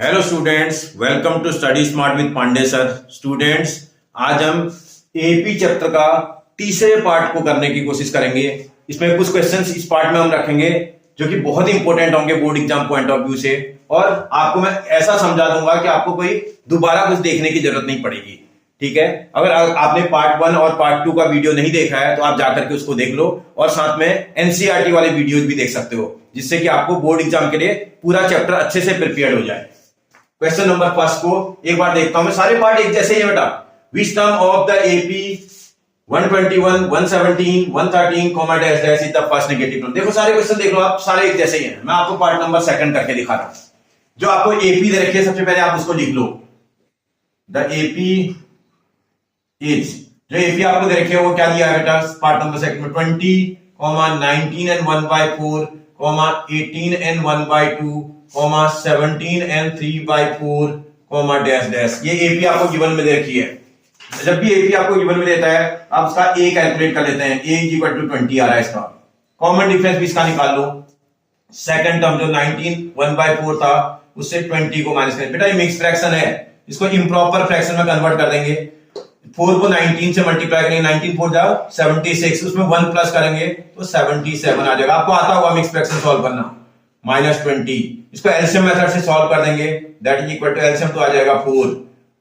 Hello students, welcome to study smart with Pandey sir. Students, आज हम AP chapter का तीसरे पार्ट को करने की कोशिश करेंगे। इसमें कुछ क्वेश्चंस इस पार्ट में हम रखेंगे जो कि बहुत इंपॉर्टेंट होंगे board exam point of view से, और आपको मैं ऐसा समझा दूंगा कि आपको कोई दोबारा कुछ देखने की जरूरत नहीं पड़ेगी। ठीक है, अगर आपने पार्ट 1 और पार्ट 2 का वीडियो नहीं देखा है तो आप जाकर के उसको देख लो, और साथ में एनसीईआरटी वाले वीडियोज भी देख सकते हो, जिससे कि आपको बोर्ड एग्जाम के लिए पूरा चैप्टर अच्छे से प्रिपेयर हो जाए। क्वेश्चन नंबर फर्स्ट को एक बार देखता हूं मैं। सारे पार्ट एक जैसे ही है बेटा। Which term of the AP 121, 117, 113, comma dash dash is the first negative term. देखो सारे क्वेश्चन देख लो आप, सारे एक जैसे ही हैं। मैं आपको पार्ट नंबर सेकंड करके दिखा रहा हूं। जो आपको एपी दे रखी है सबसे पहले आप उसको लिख लो। द एपी इज, जो एपी आपको दे रखी है वो क्या दिया है बेटा पार्ट नंबर सेकंड में, 20, 19 and 1/4, 18 and 1/2, 17 and 3/4, dash dash. ये एपी आपको गिवन में दे रखी है। जब भी एपी आपको गिवन में देता है आप उसका ए कैलकुलेट कर लेते हैं। ए इज इक्वल टू 20 आ रहा है इसका। कॉमन डिफरेंस भी इसका निकाल लो। सेकंड टर्म जो 19 1/4 था उससे 20 को माइनस करें। बेटा ये मिक्स फ्रैक्शन है, इसको इम्प्रॉपर फ्रैक्शन में कन्वर्ट कर देंगे। 4 को 19 से मल्टीप्लाई करेंगे, 19 4 जाओ 76, उसमें 1 प्लस करेंगे तो 77 आ जाएगा। आपको आता होगा मिक्स फ्रैक्शन सॉल्व करना। -20, इसको एलसीएम मेथड से सॉल्व कर देंगे, that is equal to LCM तो आ जाएगा 4,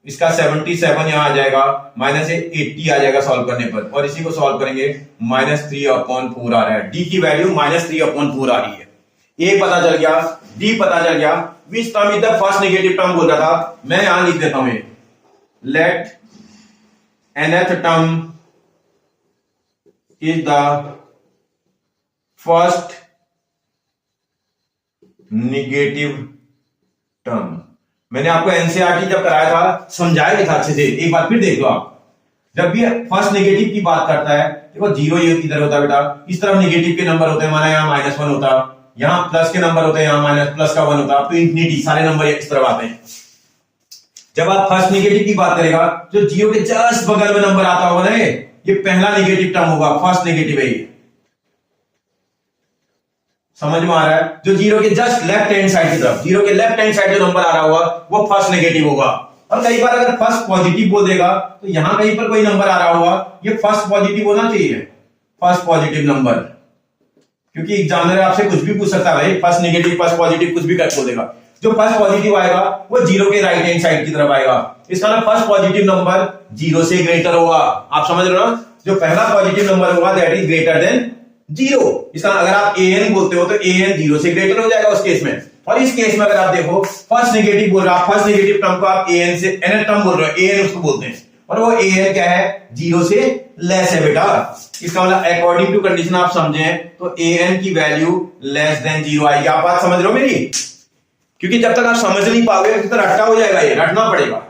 इसका 77 यहां आ जाएगा, -80 आ जाएगा सॉल्व करने पर, और इसी को सॉल्व करेंगे -3/4 आ रहा है। डी की वैल्यू -3/4 आ रही है। ए पता चल गया, डी पता चल गया। Which term is the first negative term बोल रहा था, मैं यहां लिख देता हूं। Let nth term is the first negative term। मैंने आपको एनसीईआरटी जब कराया था समझाया भी था अच्छे से, एक बार फिर देख लो आप। जब भी फर्स्ट नेगेटिव की बात करता है, देखो जीरो ये इधर होता है बेटा, इस तरफ नेगेटिव के नंबर होते हैं, माना यहाँ -1 होता, यहाँ प्लस के नंबर होते हैं, यहाँ माइनस प्लस का 1 होता, तो इंफिनिटी सारे नंबर इस तरफ आते हैं। जब आप फर्स्ट नेगेटिव की बात करेगा, जो जीरो के जस्ट बगल में नंबर आता होगा ना, ये पहला नेगेटिव टर्म होगा, फर्स्ट नेगेटिव है ये। समझ में आ रहा है? जो जीरो के जस्ट लेफ्ट हैंड साइड की तरफ, जीरो के लेफ्ट हैंड साइड जो नंबर आ रहा होगा वो फर्स्ट नेगेटिव होगा। और कई बार अगर फर्स्ट पॉजिटिव बोल देगा तो यहां कहीं पर कोई नंबर आ रहा होगा, ये फर्स्ट पॉजिटिव होना चाहिए, फर्स्ट पॉजिटिव नंबर, क्योंकि एग्जामिनर आपसे कुछ भी पूछ सकता है भाई, फर्स्ट नेगेटिव फर्स्ट पॉजिटिव कुछ भी कर बोल देगा। जो फर्स्ट पॉजिटिव आएगा वो जीरो के राइट हैंड साइड की तरफ आएगा, इसका मतलब फर्स्ट पॉजिटिव नंबर जीरो से ग्रेटर होगा। आप समझ रहे हो ना? जो पहला पॉजिटिव नंबर होगा that is greater than zero. इसका अगर आप an बोलते हो तो an जीरो से ग्रेटर हो जाएगा उस केस में। और इस केस में अगर आप देखो फर्स्ट नेगेटिव बोल रहा है, फर्स्ट नेगेटिव टर्म को आप an से nth टर्म बोल रहे हो, an उसको बोलते हैं, और वो an क्या है, जीरो से लेस है बेटा। इसका मतलब अकॉर्डिंग टू कंडीशन आप समझें तो an की वैल्यू लेस देन जीरो आएगी। आप बात समझ रहे हो मेरी? क्योंकि जब तक आप समझ नहीं पाओगे तो रट्टा हो जाएगा, ये रटना पड़ेगा।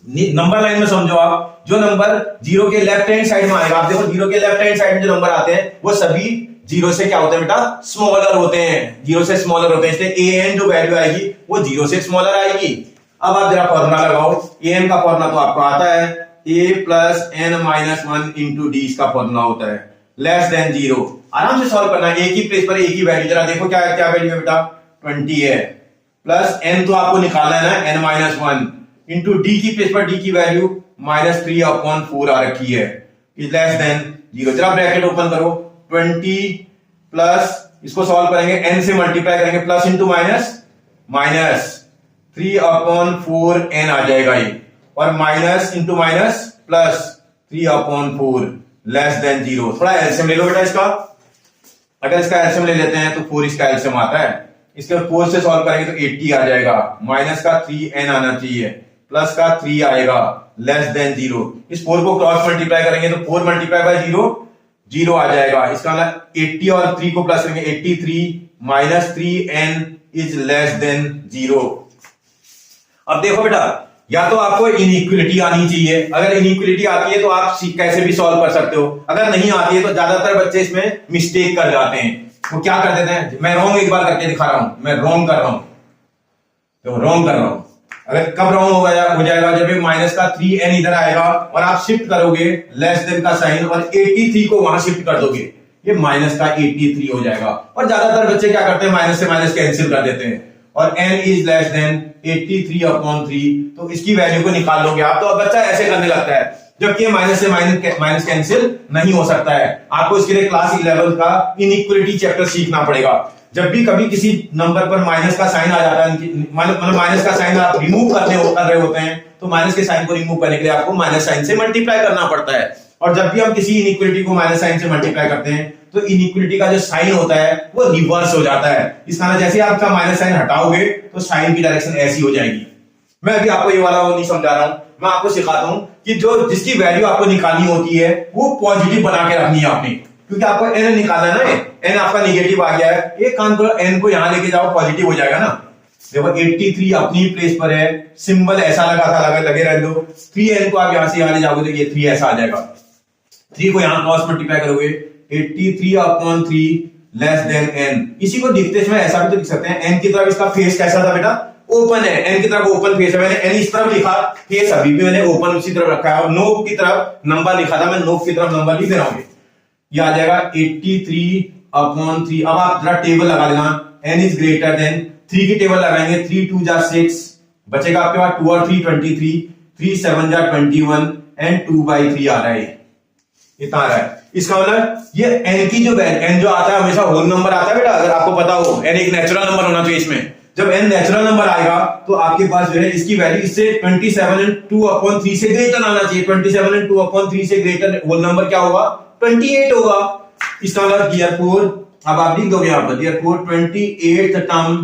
नंबर लाइन में समझो आप, जो नंबर जीरो के लेफ्ट हैंड साइड में आएगा, आप देखो जीरो के लेफ्ट हैंड साइड में जो नंबर आते हैं वो सभी जीरो से क्या होते हैं बेटा, स्मॉलर होते हैं, जीरो से स्मॉलर होते हैं, इसलिए an जो वैल्यू आएगी वो जीरो से स्मॉलर आएगी। अब आप जरा फॉर्मूला लगाओ, an का फॉर्मूला तो आपको आता है, a plus n-1 into D का फॉर्मूला होता है, लेस देन जीरो। आराम से सॉल्व करना है, a की प्लेस पर a की वैल्यू जरा देखो क्या क्या वैल्यू है बेटा, 20 है, प्लस n तो आपको निकालना है ना, n-1 इंटू डी की प्लेस पर डी की वैल्यू -3/4 आ रखी है, इज लेस देन जीरो। जरा ब्रैकेट ओपन करो, 20 प्लस इसको सॉल्व करेंगे, n से मल्टीप्लाई करेंगे, प्लस इंटू माइनस, -3/4 n आ जाएगा ये, और minus into minus plus 3/4 less than zero. थोड़ा एलसीएम ले लो बेटा इसका। अगर इसका एलसीएम ले लेते हैं तो 4 इसका एलसीएम आता है, इसके 4 से सॉल्व करेंगे तो 80 आ जाएगा, माइनस का 3n आना चाहिए, प्लस का 3 आएगा, लेस देन जीरो। इस 4 को क्रॉस मल्टीप्लाई करेंगे तो 4 मल्टीप्लाई बाय जीरो, जीरो आ जाएगा। इसका मतलब 80 और 3 को प्लस करेंगे, 83 -3n is less than zero. अब देखो बेटा, या तो आपको इनइक्वलिटी आनी चाहिए, अगर इनइक्वलिटी आती है तो आप कैसे भी सॉल्व कर सकते हो, अगर नहीं आती है तो ज्यादातर बच्चे इसमें मिस्टेक कर जाते हैं। वो क्या कर देते हैं, मैं रॉन्ग एक बार करके दिखा रहा हूं, मैं रॉन्ग कर रहा हूं, तो रॉन्ग कर रहा हूं। अगर कब रॉन्ग हो जाएगा, जब माइनस का 3n इधर आएगा और आप शिफ्ट करोगे लेस देन का साइन और 83 को वहां शिफ्ट कर दोगे, ये माइनस का 83 हो जाएगा। और ज्यादातर बच्चे क्या करते हैं, माइनस से माइनस कैंसिल कर देते हैं, और n इज लेस देन 83/3, तो इसकी वैल्यू को निकाल लोगे आप। तो अब बच्चा ऐसे करने लगता है, जबकि माइनस से माइनस कैंसिल नहीं हो सकता है। आपको इसके लिए क्लास 11 का इनइक्वालिटी चैप्टर सीखना पड़ेगा। जब भी कभी किसी नंबर पर माइनस का साइन आ जाता है, मतलब माइनस का साइन आप रिमूव कर रहे होते हैं, तो माइनस के साइन को रिमूव करने के लिए आपको माइनस साइन से मल्टीप्लाई करना पड़ता है। और जब भी हम किसी इनइक्वालिटी को माइनस साइन से मल्टीप्लाई करते हैं, तो इनइक्वालिटी का जो साइन होता है वो रिवर्स हो जाता है। इस कारण जैसे आपका माइनस साइन हटाओगे तो साइन की डायरेक्शन ऐसी हो जाएगी। मैं अभी आपको ये वाला नहीं समझा रहा हूं, मैं आपको सिखाता हूं कि जो जिसकी वैल्यू आपको निकालनी होती है वो पॉजिटिव बना के रखनी है आपने, क्योंकि आपको एन निकालना है ना, एन आपका निगेटिव आ गया है। एक काम करो, एन को यहां लेके जाओ, पॉजिटिव हो जाएगा ना। देखो 83 अपनी प्लेस पर है, सिंबल ऐसा लगा था, लगे रहने दो। 3n को आप यहां से यहां ले जाओगे तो ये 3 ऐसा आ जाएगा। 3 को यहां क्रॉस मल्टीप्लाई करोगे, 83/3 लेस देन n। इसी को दिखते समय ऐसा भी तो लिख सकते हैं, n की तरफ इसका फेस कैसा था बेटा, ओपन है, n की तरफ ओपन फेस है। मैंने n इस तरफ लिखा, फेस अभी भी मैंने ओपन उसी तरफ रखा है, और नोक की तरफ नंबर लिखा था, मैं नोक की तरफ नंबर लिख रहा हूं। ये आ जाएगा 83/3। अब आप जरा टेबल लगा लेना, n इज ग्रेटर देन 3 की टेबल लगाएंगे, 3 2 जा 6, बचेगा आपके पास 2 और 3 23, 3 7 जा 21 एंड 2/3 आ रहा है, इतना आ रहा है। इसका मतलब ये n की जो वैल्यू, n जो आता है हमेशा होल नंबर आता है बेटा, अगर आपको पता हो n एक नेचुरल नंबर होना चाहिए इसमें। जब n नेचुरल नंबर आएगा तो आपके पास जो है इसकी वैल्यू इससे 27/2/3 से ग्रेटर आना चाहिए। 27/2/3 से ग्रेटर होल नंबर क्या होगा, 28 होगा। इसका मतलब therefore, अब आप लिख दोगे यहां पर, therefore 28th term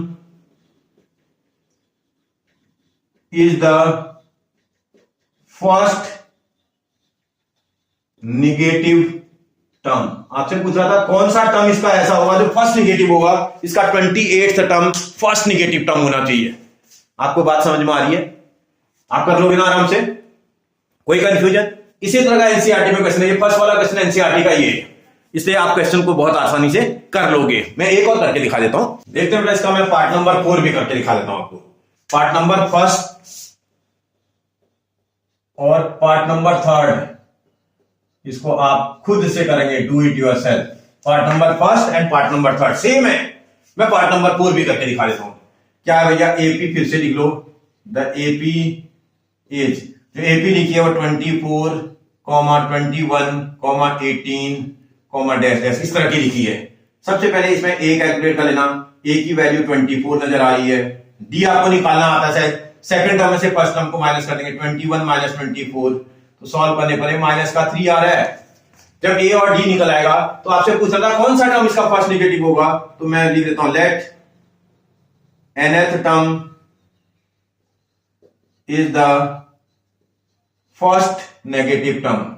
is the first negative term. आपसे पूछ रहा था कौन सा टर्म इसका ऐसा होगा जो फर्स्ट निगेटिव होगा, इसका 28th term first negative term होना चाहिए। आपको बात समझ में आ रही है, आप कर लोगे ना आराम से, कोई कंफ्यूजन? इसी तरह का एनसीईआरटी में क्वेश्चन है, ये फर्स्ट वाला क्वेश्चन एनसीईआरटी का ये है, इसलिए आप क्वेश्चन को बहुत आसानी से कर लोगे। मैं एक और करके दिखा देता हूं, देखते हैं इसका मैं पार्ट नंबर 4 भी करके दिखा देता हूं आपको। पार्ट नंबर 1 और पार्ट नंबर 3 इसको आप खुद से करेंगे, do it yourself. Part number 1 and part number 3 same है। मैं पार्ट नंबर 4 भी करके दिखा देता हूं। क्या है भैया, एपी फिर से लिख लो, द एपी इज, जो एपी लिखी है वो 24, 21, 18, डैश इस तरह की लिखी है। सबसे पहले इसमें ए कैलकुलेट कर लेना, ए की वैल्यू 24 नजर आ रही है, डी आपको निकालना आता है, सेकंड टर्म में से फर्स्ट टर्म को माइनस कर देंगे, 21 माइनस 24, तो सॉल्व करने पर माइनस का 3 आ रहा है। जब ए और डी निकल आएगा तो आपसे पूछा था कौन सा टर्म इसका फर्स्ट नेगेटिव होगा, तो मैं लिख देता हूं, let nth term is the first negative term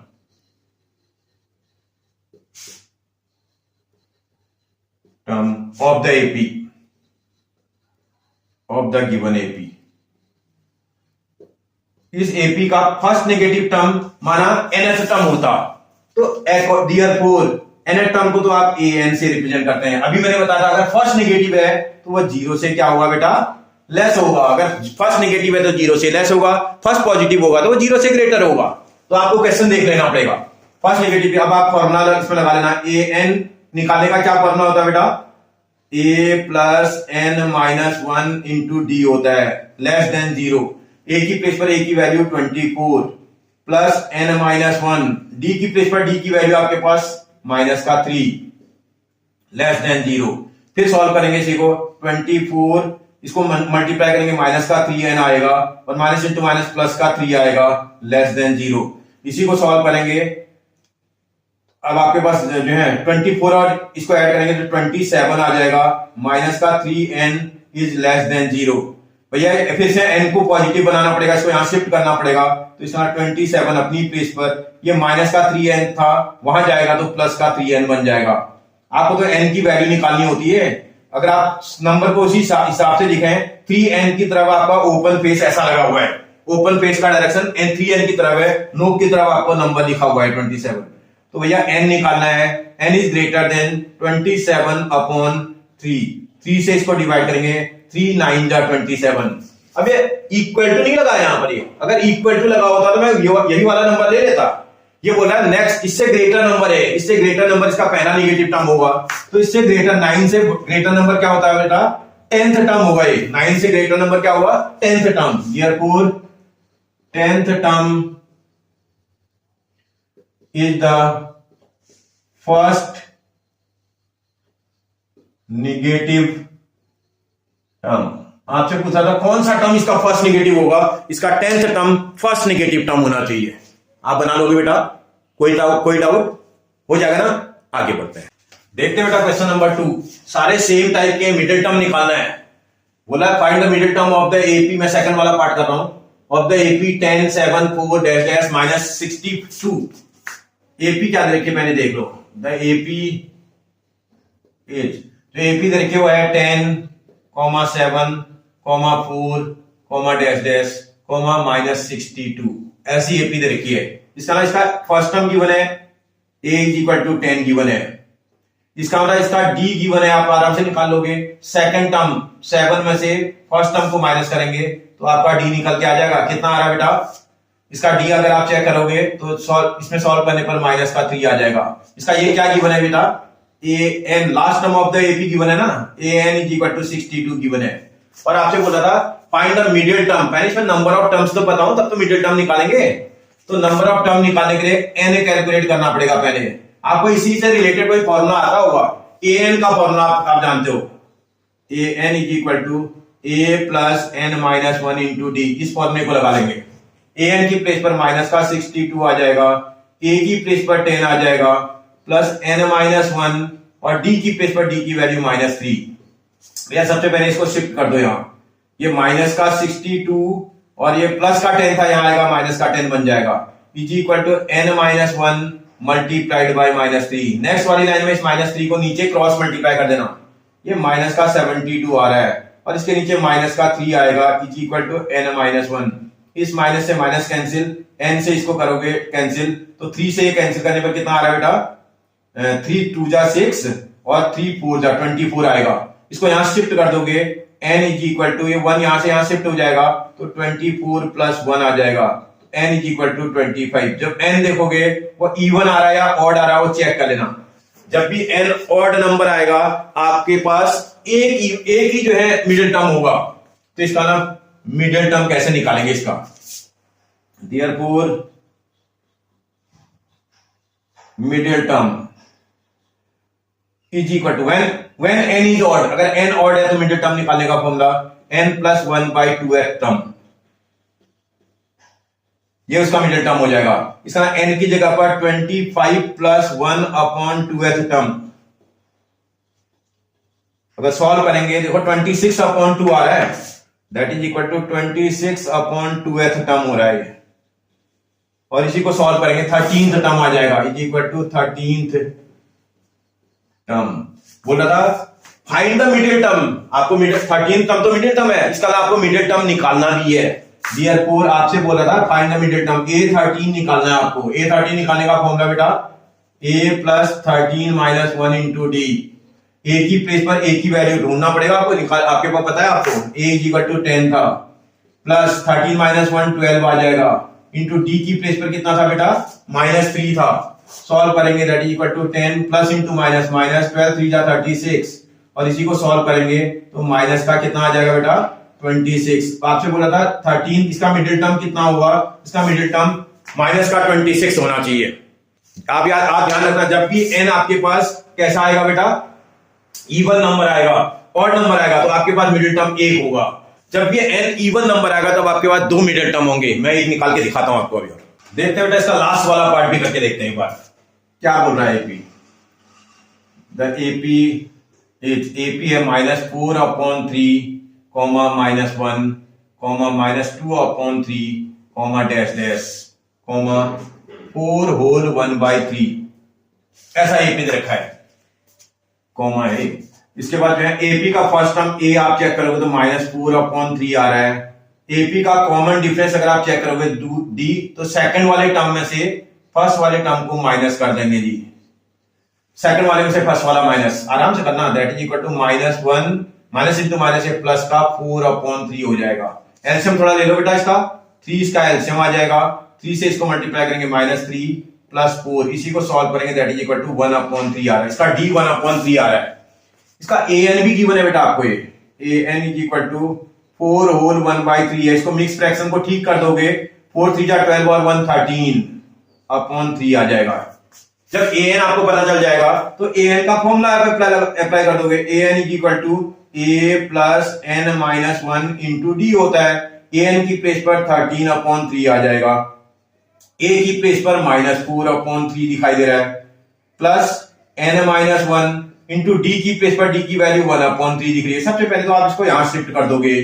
of the AP, of the given AP। इस AP का फर्स्ट नेगेटिव टर्म माना nth टर्म होता, तो therefore nth टर्म को तो आप an से रिप्रेजेंट करते हैं। अभी मैंने बताया था अगर फर्स्ट नेगेटिव है तो वह 0 से क्या होगा बेटा, लेस होगा। अगर फर्स्ट नेगेटिव है तो 0 से लेस होगा, फर्स्ट पॉजिटिव होगा तो वो 0 से ग्रेटर होगा। तो आपको क्वेश्चन देख लेना पड़ेगा। फर्स्ट नेगेटिव, अब आप फॉर्मूला इसमें लगा लेना, an निकालने का क्या फॉर्मूला होता है बेटा, a plus n minus 1 into D होता है, लेस देन 0। a की प्लेस पर a की value 24 plus n minus 1, d की प्लेस पर d की वैल्यू आपके पास माइनस का 3, लेस देन 0। फिर सॉल्व करेंगे इसी को, 24 इसको मल्टीप्लाई करेंगे, माइनस का 3n आएगा और माइनस इंटू माइनस प्लस का 3 आएगा, लेस देन 0। इसी को सॉल्व करेंगे, अब आपके पास जो है 24 और इसको ऐड करेंगे तो 27 आ जाएगा, माइनस का 3n इज लेस देन 0। भैया फिर से n को पॉजिटिव बनाना पड़ेगा, इसको यहां शिफ्ट करना पड़ेगा, तो इसका 27 अपनी प्लेस पर, ये माइनस का 3n था, वहां जाएगा तो प्लस का 3n बन जाएगा। आपको तो n की वैल्यू निकालनी होती है। अगर आप नंबर को उसी हिसाब से लिखें, 3n की तरफ आपका ओपन फेस ऐसा लगा हुआ है, ओपन फेस का डायरेक्शन 3n की तरफ है, नोक की तरफ आपको नंबर लिखा हुआ है 27। तो भैया n निकालना है, n इज ग्रेटर देन 27/3। 3 से इसको डिवाइड करेंगे, 3 9 जा 27। अब ये इक्वल टू नहीं लगा यहां पर, ये अगर इक्वल टू लगा होता तो मैं यही वाला नंबर ले लेता। ये बोल रहा है नेक्स्ट इससे ग्रेटर नंबर है, इससे ग्रेटर नंबर इसका पहला नेगेटिव टर्म होगा, तो इससे ग्रेटर 9 से ग्रेटर नंबर क्या होता है बेटा, 10th टर्म होगा ये, 9 से ग्रेटर नंबर क्या होगा 10th term, therefore 10th term is the first negative term. आपसे पूछा था कौन सा टर्म इसका फर्स्ट नेगेटिव होगा, इसका 10th term first negative term होना चाहिए। आप बना लोगे बेटा, कोई डाउट हो जाएगा ना। आगे बढ़ते हैं, देखते हैं बेटा क्वेश्चन नंबर 2। सारे सेम टाइप के मिडिल टर्म निकालना है। बोला find the middle term of the AP, मैं सेकंड वाला पार्ट कर रहा हूं, of the AP 10 7 4 dash minus 62। AP क्या दे रखी है मैंने देख लो, द एपी इज, जो एपी दे रखी है वो है 10 7 4 डैश डैश माइनस 62, ऐसी एपी दे रखी है। इसका फर्स्ट टर्म गिवन है, a is equal to 10 given है, इसका मतलब इसका d गिवन है, आप आराम से निकाल लोगे। सेकंड टर्म 7 में से फर्स्ट टर्म को माइनस करेंगे तो आपका d निकल के आ जाएगा। कितना आ रहा है बेटा, इसका d अगर आप चेक करोगे तो इसमें सॉल्व करने पर माइनस का 3 आ जाएगा। इसका ये क्या गिवन है बेटा, an, last term of the AP given है ना, an is equal to 62 given है। और आपसे बोला था फाइंड द मिडिल टर्म, पहले इसमें नंबर ऑफ टर्म्स तो बताऊं तब तो मिडिल टर्म निकालेंगे। तो नंबर ऑफ टर्म निकालने के लिए n कैलकुलेट करना पड़ेगा पहले। आपको इसी से रिलेटेड कोई फॉर्मूला आता होगा, an का फॉर्मूला आप जानते हो, an is equal to a plus n minus 1 into D. इस फॉर्मूले को लगा लेंगे, an की प्लेस पर माइनस का 62 आ जाएगा, a की प्लेस पर 10 आ जाएगा, प्लस n माइनस 1 और d की प्लेस पर d की वैल्यू माइनस 3। भैया सबसे पहले इसको शिफ्ट कर दो, यहां ये माइनस का 62 और ये प्लस का 10 था, यहां आएगा माइनस का 10 बन जाएगा, is equal to n minus 1 multiplied by minus 3। Next वाली लाइन में इस माइनस 3 को नीचे क्रॉस मल्टीप्लाई कर देना, ये माइनस का 72 आ रहा है और इसके नीचे माइनस का 3 आएगा, is equal to n minus 1। इस माइनस से माइनस कैंसिल, n से इसको करोगे कैंसिल तो 3 से ये कैंसिल करने पर कितना आ रहा है बेटा, 3 2 जा 6 और 3 4 जा 24 आएगा। इसको यहां शिफ्ट कर दोगे, n इज इक्वल टू, ये 1 यहां से यहां शिफ्ट हो जाएगा तो 24 प्लस 1 आ जाएगा, n इज इक्वल टू 25। जब n देखोगे वो इवन आ रहा है या ऑड आ रहा है वो चेक कर लेना। जब भी n ऑड नंबर आएगा आपके पास एक ही जो है मिडिल टर्म होगा, तो इसका नाम मिडिल टर्म कैसे निकालेंगे इसका, therefore middle term is equal to when n is odd, अगर n ऑड है तो मिडिल टर्म निकालने का formula n plus 1 by 2x term, ये उसका मिडिल टर्म हो जाएगा। इसका n की जगह पर 25 प्लस 1 अपॉन 2x टर्म, अगर सॉल्व करेंगे देखो 26 अपॉन 2 आ रहा है, that is equal to 26 upon 2x term हो रहा है, और इसी को सॉल्व करेंगे 13th टर्म आ जाएगा, is equal to 13th term. बोला था फाइंड द मिडिल टर्म, आपको मिडिल 13th टर्म तो मिडिल टर्म है, इसका आपको मिडिल टर्म निकालना भी है। देयरफॉर आपसे बोला था find the middle term, a13 निकालना है आपको। a13 निकालने का फॉर्मूला बेटा a plus 13 minus 1 into D. a की प्लेस पर a की वैल्यू ढूंढना पड़ेगा आपको, आपके पास पता है आपको, a इज इक्वल टू 10 था, प्लस 13 माइनस 1 12 आ जाएगा, इंटू डी की प्लेस पर कितना था बेटा माइनस 3 था। सॉल्व करेंगे that is equal to 10 plus into minus, minus 12 3 जा 36, और इसी को सॉल्व करेंगे तो माइनस का कितना आ जाएगा बेटा 26। आपसे बोला था 13, इसका मिडिल टर्म कितना होगा, इसका मिडिल टर्म माइनस का 26 होना चाहिए। आप ध्यान रखना, जब भी n आपके पास कैसा आएगा बेटा, इवन नंबर आएगा, ऑड नंबर आएगा तो आपके पास मिडिल टर्म 1 होगा। जब भी n इवन नंबर आएगा तब आपके पास 2 मिडिल टर्म होंगे। मैं एक निकाल के दिखाता हूं आपको अभी, और देखते हैं बेटा इसका लास्ट वाला पार्ट भी करके देखते हैं एक बार क्या बोल रहा है एपी। द एपी है minus 4 upon 3 comma minus 1 comma minus 2 upon 3 comma dash dash comma 4 whole 1 by 3, ऐसा एपी दे रखा है, कॉमा है। इसके बाद जो है एपी का फर्स्ट टर्म ए आप चेक करोगे तो माइनस 4 अपॉन 3 आ रहा है। एपी का कॉमन डिफरेंस अगर आप चेक करोगे डी, तो सेकंड वाले टर्म में से फर्स्ट वाले टर्म को माइनस कर देंगे जी, सेकंड वाले में से फर्स्ट वाला माइनस, आराम से करना, that is equal to minus 1 minus into minus है प्लस का 4 अपॉन 3 हो जाएगा। एलसीएम थोड़ा ले लो बेटा इसका, 3 इसका एलसीएम आ जाएगा, 3 से इसको मल्टीप्लाई करेंगे माइनस 3 प्लस 4, इसी को सॉल्व करेंगे that is equal to 1 upon 3 आ रहा है। इसका डी 1 अपॉन 3 आ रहा है। इसका an भी गिवन है बेटा आपको, ये A N is equal to 4 whole 1/3 है। इसको मिक्स फ्रैक्शन को ठीक कर दोगे, 4 3 जा 12 और 1 13 अपॉन 3 आ जाएगा। जब ए एन आपको पता चल जाएगा तो ए एन का फॉर्मूला अप्लाई कर दोगे। A N is equal to A plus N minus 1 into D होता है। ए एन की प्लेस पर 13 अपॉन 3 आ जाएगा, ए की प्लेस पर -4 अपॉन 3 दिखाई दे रहा है, plus N minus 1 into d की प्लेस पर डी की वैल्यू 1 अपॉन 3 दिख रही है। सबसे पहले तो आप इसको यहां शिफ्ट कर दोगे,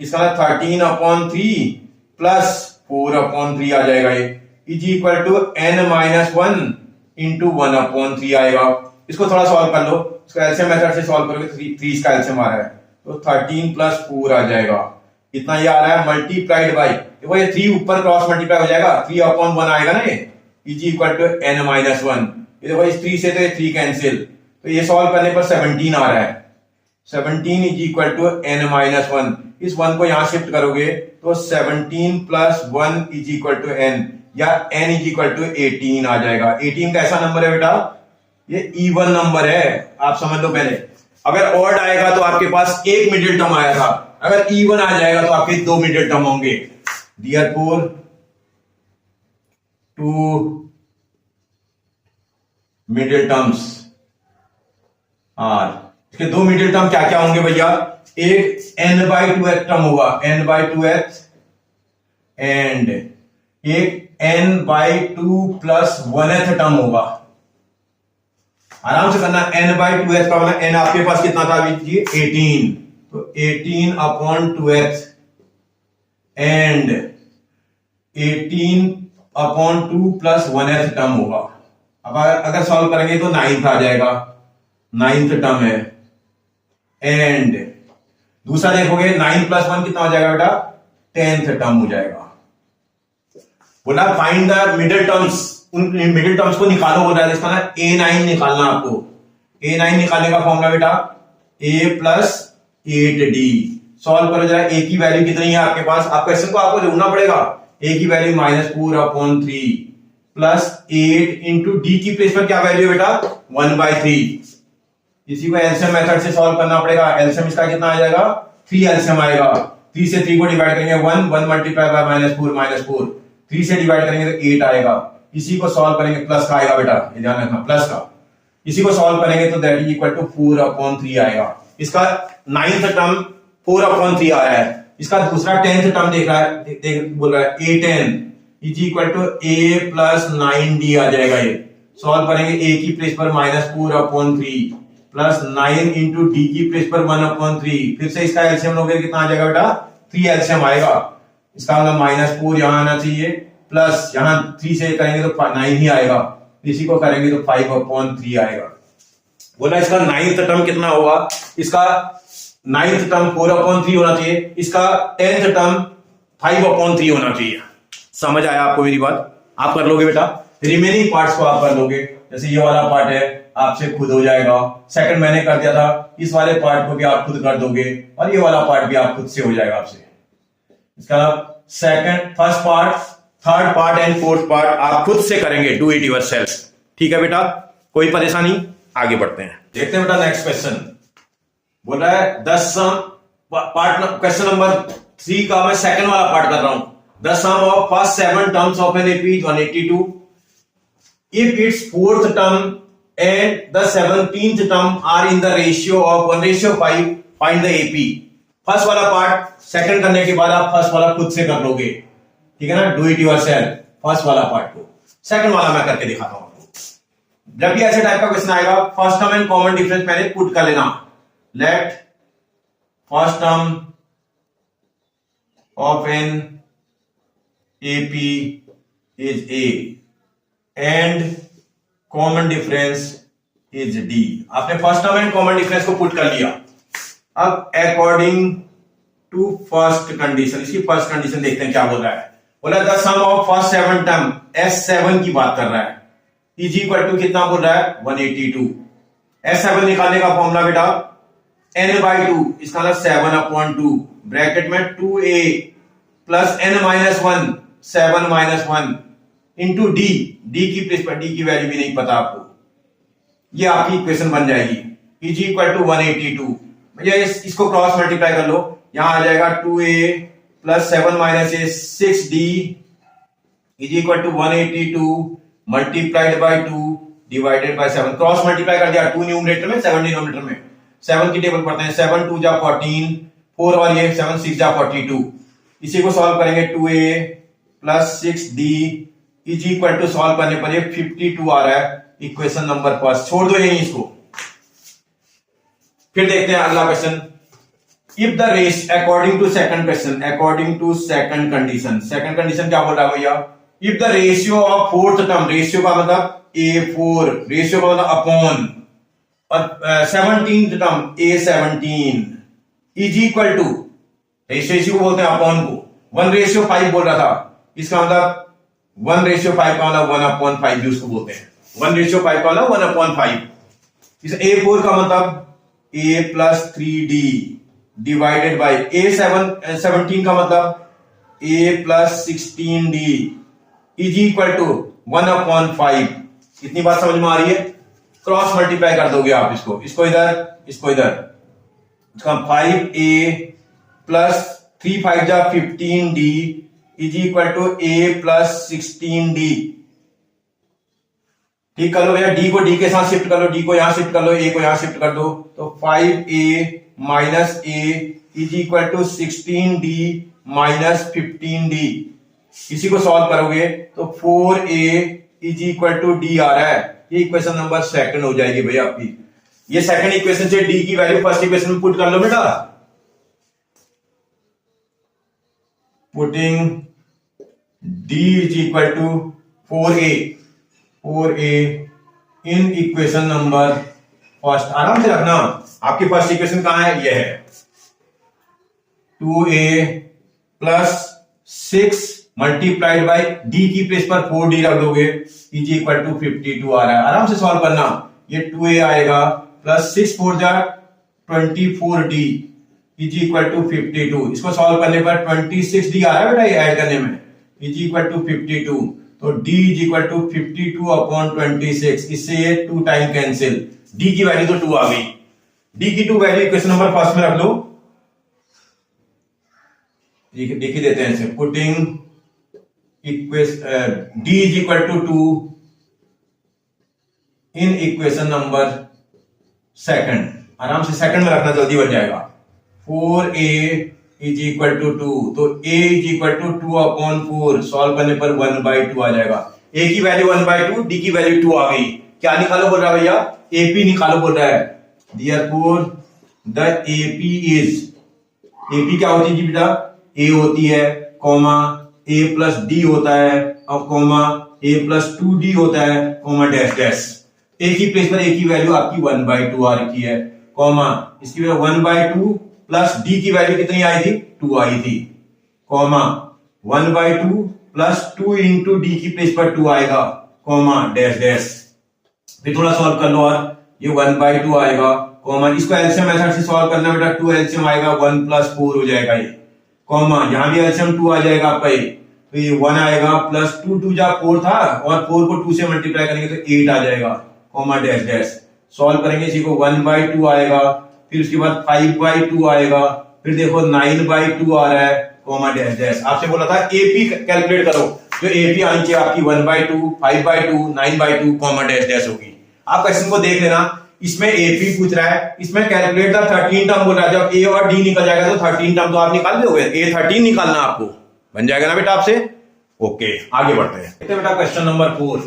इसका 13 अपॉन 3 प्लस 4 अपॉन 3 आ जाएगा। ये is equal to n minus 1 into 1 upon 3 आएगा। इसको थोड़ा सॉल्व कर लो, इसको एलसीएम मेथड से सॉल्व करोगे, 3 इसका एलसीएम आ रहा है तो 13 प्लस 4 आ जाएगा। इतना ये आ रहा है मल्टीप्लाइड बाई, देखो ये 3 ऊपर क्रॉस मल्टीप्लाई हो जाएगा, 3 अपॉन 1 आएगा ना, ये is equal to n minus 1। ये देखो इस 3 से तो ये 3 कैंसिल, तो ये सॉल्व करने पर 17 आ रहा है। 17 is equal to n minus 1। इस 1 को यहां शिफ्ट करोगे तो 17 plus 1 is equal to n, या एन इज इक्वल टू 18 आ जाएगा। 18 कैसा नंबर है बेटा? ये इवन नंबर है, आप समझ लो। पहले अगर ऑड आएगा तो आपके पास एक मिडिल टर्म आया था, अगर इवन आ जाएगा तो आपके 2 मिडिल टर्म होंगे। Therefore 2 मिडिल टर्म्स आर, इसके 2 मिडिल टर्म क्या क्या होंगे भैया? एक n/2h टर्म होगा, n/2h, एंड एक n/2 प्लस 1th टर्म होगा। आराम से करना, n/2h का मतलब n आपके पास कितना था अभी? 18, तो 18 upon 2h and 18 upon 2 plus 1th term होगा। अब अगर सॉल्व करेंगे तो 9th आ जाएगा, 9th टर्म है। एंड दूसरा देखोगे 9 प्लस 1 कितना हो जाएगा बेटा? 10th टर्म हो जाएगा। बोला फाइंड द मिडिल टर्म्स, उन मिडिल टर्म्स को निकालो बोल रहा है। इसका ना a9 निकालना आपको। a9 निकालने का फॉर्मूला बेटा a प्लस 8d। सॉल्व करो जरा, a की वैल्यू कितनी है आपके पास? आप क्वेश्चन को आपको ढूंढना पड़ेगा। a की value -4 upon 3 plus 8 into d की प्लेस पर क्या वैल्यू है बेटा? 1/3। इसी को एलसीएम मेथड से सॉल्व करना पड़ेगा। एलसीएम इसका कितना आ जाएगा? 3 एलसीएम आएगा। 3 से 3 को डिवाइड करेंगे 1 मल्टीप्लाई बाय -4, 3 से डिवाइड करेंगे तो 8 आएगा। इसी को सॉल्व करेंगे, प्लस का आएगा बेटा, ये ध्यान रखना, प्लस का। इसी को सॉल्व करेंगे तो that is equal to 4 upon 3 आएगा। इसका 9th टर्म 4 अपॉन 3 आया है। इसका दूसरा 10th टर्म देख रहा है, बोल रहा है a10 is equal to a plus 9d आ जाएगा। ये सॉल्व करेंगे, a की प्लेस पर -4 अपॉन 3 प्लस 9 इंटू डी की प्लेस पर 1 अपॉन 3। फिर से इसका एलसीएम लोगे कितना आ जाएगा बेटा? 3 एलसीएम आएगा। इसका मतलब -4 यहां आना चाहिए, प्लस यहां 3 से करेंगे तो 9 ही आएगा, इसी को करेंगे तो 5 अपॉन 3 आएगा। बोला इसका 9th टर्म कितना होगा? इसका 9th टर्म 4 अपॉन 3 होना चाहिए, इसका 10th टर्म 5 अपॉन 3 होना चाहिए। समझ आया आपको मेरी बात? आप कर लोगे बेटा, रिमेनिंग पार्ट्स को आप कर लोगे। जैसे ये वाला पार्ट है आपसे खुद हो जाएगा, सेकंड मैंने कर दिया था, इस वाले पार्ट को भी आप खुद कर दोगे, और ये वाला पार्ट भी आप खुद से हो जाएगा आपसे। इसका second, first part, third part and fourth part आप खुद से करेंगे, डू इट योरसेल्फ। ठीक है बेटा, कोई परेशानी? आगे बढ़ते हैं, देखते हैं बेटा नेक्स्ट क्वेश्चन। बोल रहा है 10 पार्ट, क्वेश्चन नंबर 3 का मैं सेकंड वाला पार्ट कर रहा हूं। The sum of first 7 terms of an AP is 182. If its fourth term and the 17th term are in the ratio of 1:5, find the AP. First वाला part second करने के बाद आप फर्स्ट वाला खुद से कर लोगे, ठीक है ना, डू इट योरसेल्फ। फर्स्ट वाला पार्ट को, सेकंड वाला मैं करके दिखाता हूं आपको। जब भी ऐसे टाइप का क्वेश्चन आएगा, first term and common difference पहले पुट कर लेना। Let first term of an AP is A and common difference is D। आपने first term and common difference को पुट कर लिया। अब अकॉर्डिंग टू फर्स्ट कंडीशन, इसकी फर्स्ट कंडीशन देखते हैं क्या बोल रहा है। बोला the sum of first 7 term, S7 की बात कर रहा है, इज इक्वल टू कितना बोल रहा है? 182। S7 निकालने का फॉर्मूला बेटा n/2, इसका मतलब 7 अपॉन 2 ब्रैकेट में 2a plus n-1 7 - 1 into d, d की प्लेस पर डी की वैल्यू भी नहीं पता आपको, ये आपकी इक्वेशन बन जाएगी। Is equal to 182। भैया इसको क्रॉस मल्टीप्लाई कर लो, यहां आ जाएगा 2a plus 7 minus a 6d is equal to 182 multiplied by 2 divided by 7। Cross multiply कर दिया, 2 न्यूमरेटर में 7 डिनोमिनेटर में। 7 की टेबल पढ़ते हैं, 7 2 जा 14, 4 और ये 7 6 जा 42। इसी को सॉल्व करेंगे, 2a plus 6d is equal to solve करने पर ये 52 आ रहा है, इक्वेशन नंबर फर्स्ट। छोड़ दो यहीं इसको, फिर देखते हैं अगला question. If the race according to second question, according to second condition, second condition क्या बोल रहा है भैया, if the ratio of fourth term, ratio का मतलब a4, रेशियो का मतलब अपॉन, और 17th term a17 is equal to, ratio इसी को बोलते हैं अपॉन को, 1:5 बोल रहा था, इसका मतलब 1:5 का मतलब 1/5 भी उसको बोलते हैं, 1:5 का मतलब 1/5। इस a4 का मतलब a plus 3d divided by a17 का मतलब a plus 16d is equal to 1/5। इतनी बात समझ में आ रही है? क्रॉस मल्टीप्लाई कर दोगे आप इसको इधर, इसको इधर, 5a प्लस 3 5 जा 15d is equal to a plus 16d। ठीक कर लो भैया, d को d के साथ शिफ्ट कर लो, d को यहां शिफ्ट कर लो, a को यहां शिफ्ट कर दो, तो 5a minus a is equal to 16d minus 15d। इसी को सॉल्व करोगे तो 4a is equal to d आ रहा है, ये इक्वेशन नंबर सेकंड हो जाएगी भैया आपकी। ये सेकंड इक्वेशन से d की वैल्यू फर्स्ट इक्वेशन में पुट कर लो बेटा, putting d is equal to 4a in equation number first. आराम से रखना, आपकी फर्स्ट इक्वेशन कहां है, यह है 2a plus 6 multiplied by d की प्लेस पर 4d रख दोगे इज इक्वल टू 52 आ रहा है। आराम से सॉल्व करना, ये 2a आएगा प्लस 6 4 जा 24d इज इक्वल टू 52। इसको सॉल्व करने पर 26d आ रहा है बेटा, ये ऐड करने में, इज इक्वल टू 52, तो d is equal to 52 upon 26। इससे ये 2 टाइम कैंसिल, d की वैल्यू तो 2 आ गई। d की 2 वैल्यू इक्वेशन नंबर फर्स्ट में रख लो, लिख ही देते हैं इसे, putting equation d is equal to 2 in equation number second. आराम से सेकंड में रखना, जल्दी बन जाएगा। 4a इज इक्वल टू 2, तो a is equal to 2 upon 4, solve करने पर 1/2 आ जाएगा। a की वैल्यू 1/2, d की वैल्यू 2 आ गई। क्या निकालो बोल रहा है भैया, ap निकालो बोल रहा है। Therefore the AP क्या होती है जी बेटा, a होती है, कॉमा a प्लस d होता है, और कॉमा a प्लस 2d होता है, कॉमा डैश डैश। a की प्लेस पर a की वैल्यू आपकी 1/2 आ रखी है, कॉमा इसकी वैल्यू 1/2 प्लस d की वैल्यू कितनी आई थी, 2 आई थी, कॉमा 1/2 प्लस 2 इंटू d की प्लेस पर 2 आएगा, कॉमा डैश डैश। फिर थोड़ा सॉल्व कर लो, और ये 1/2 आएगा, कॉमा इसको एलसीएम मेथड से सॉल्व करना बेटा, 2 एलसीएम आएगा 1 प्लस 4 हो जाएगा ये, कॉमा यहां भी एलसीएम 2 आ जाएगा आपका ये, तो ये 1 आएगा प्लस 2 2 जा 4 था, और 4 को 2 से मल्टीप्लाई करेंगे तो 8 आ जाएगा, कॉमा डैश डैश। सॉल्व करेंगे इसी को, 1/2 आएगा, फिर उसके बाद 5/2 आएगा, फिर देखो 9/2 आ रहा है, कॉमा डैश डैश। आपसे बोला था एपी कैलकुलेट करो, जो एपी आनी चाहिए आपकी 1/2, 5/2, 9/2, कॉमा डैश डैश होगी। आप क्वेश्चन को देख लेना, इसमें एपी पूछ रहा है, इसमें कैलकुलेट द 13 टर्म बोल रहा है। जब ए और डी निकल जाएगा तो 13 टर्म तो आप निकाल दोगे, A13 निकालना आपको, बन जाएगा ना बेटा आपसे। ओके, आगे बढ़ते हैं। देखते बेटा question number 4।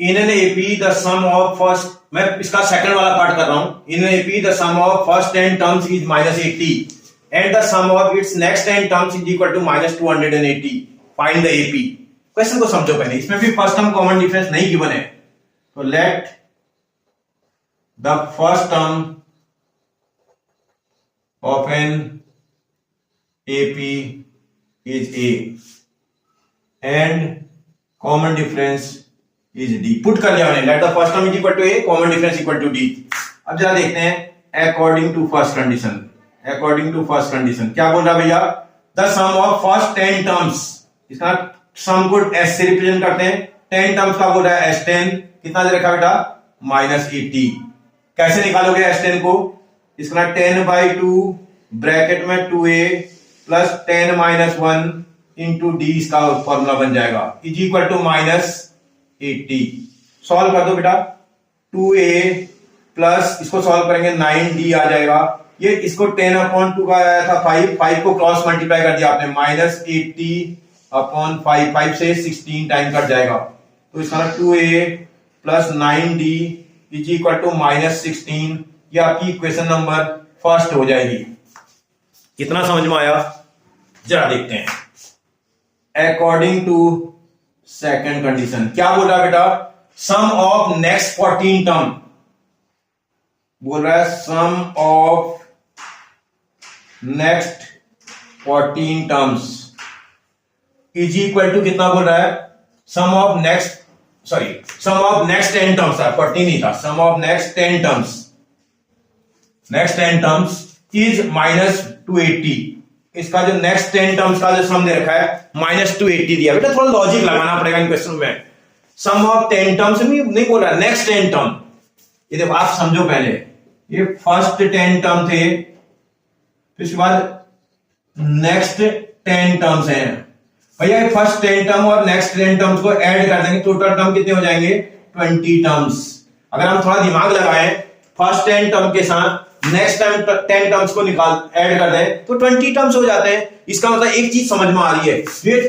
In an AP the sum of first, मैं इसका सेकंड वाला पार्ट कर रहा हूं। In an AP the sum of first 10 terms is -80 and the sum of its next 10 terms is equal to -280। Find the AP. Question को समझो पहले, इसमें भी फर्स्ट टर्म कॉमन डिफरेंस नहीं गिवन है, तो let the first term of an AP is a and common difference is d. Put कर लिया हमने, let the first term is equal to a, common difference equal to d. अब जरा देखते हैं according to first condition. According to first condition क्या बोल रहा है भैया, the sum of first 10 terms, इसका सम को एस से रिप्रेजेंट करते हैं। 10 टर्म्स का बोल रहा है S10, कितना दे रखा बेटा, -80। कैसे निकालोगे S10 को, इसका 10/2 ब्रैकेट में 2a प्लस 10 - 1 इंटू डी इसका फॉर्मूला बन जाएगा इज इक्वल टू -80। सॉल्व कर दो बेटा। 2a प्लस इसको सॉल्व करेंगे 9d आ जाएगा। ये इसको 10/2 का आया था 5 को क्रॉस मल्टीप्लाई कर दिया आपने -80/5 5 से 16 टाइम कट जाएगा। तो इसका 2a plus 9d is equal to -16। ये आपकी इक्वेशन नंबर फर्स्ट हो जाएगी। कितना समझ में आया जरा देखते हैं। अकॉर्डिंग टू सेकंड कंडीशन क्या बोल रहा है बेटा? सम ऑफ नेक्स्ट 14 टर्म बोल रहा है sum of next 14 terms is equal to कितना बोल रहा है? सम ऑफ नेक्स्ट 10 टर्म्स था, 14 नहीं था। Sum of next 10 terms is -280। इसका जो नेक्स्ट 10 टर्म्स का जो सम दे रखा है -280 दिया। बेटा थोड़ा लॉजिक लगाना पड़ेगा इन क्वेश्चन में। सम ऑफ 10 टर्म्स नहीं बोल रहा, नेक्स्ट 10 टर्म। ये देखो आप समझो, पहले ये फर्स्ट 10 टर्म थे, तो इसके बाद नेक्स्ट 10 टर्म्स हैं भैया। फर्स्ट 10 टर्म और नेक्स्ट 10 टर्म्स को ऐड कर देंगे, टोटल टर्म कितने हो जाएंगे? 20 टर्म्स। अगर हम थोड़ा दिमाग लगाएं, फर्स्ट 10 टर्म के साथ नेक्स्ट 10 टर्म्स को ऐड कर दें तो 20 टर्म्स हो जाते हैं। इसका मतलब एक चीज समझ में आ रही है, ये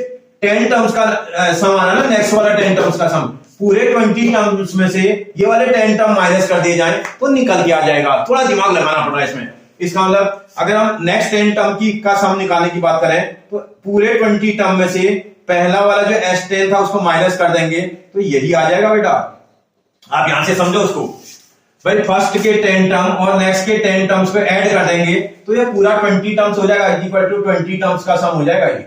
10 टर्म्स का सम आ रहा है ना, नेक्स्ट वाला 10 टर्म्स का सम, पूरे 20 टर्म्स में से ये वाले 10 टर्म माइनस कर दिए जाए तो निकल के आ जाएगा। थोड़ा दिमाग लगाना पड़ रहा है इसमें। इसका मतलब अगर हम नेक्स्ट 10 टर्म का सम निकालने की बात करें तो पूरे 20 टर्म में से पहला वाला जो S10 था उसको माइनस कर देंगे तो यही आ जाएगा बेटा। आप यहां से समझो उसको भाई, फर्स्ट के 10 टर्म और नेक्स्ट के 10 टर्म्स को ऐड कर देंगे तो ये पूरा 20 टर्म्स हो जाएगा, इक्वल टू 20 टर्म्स का सम हो जाएगा ये।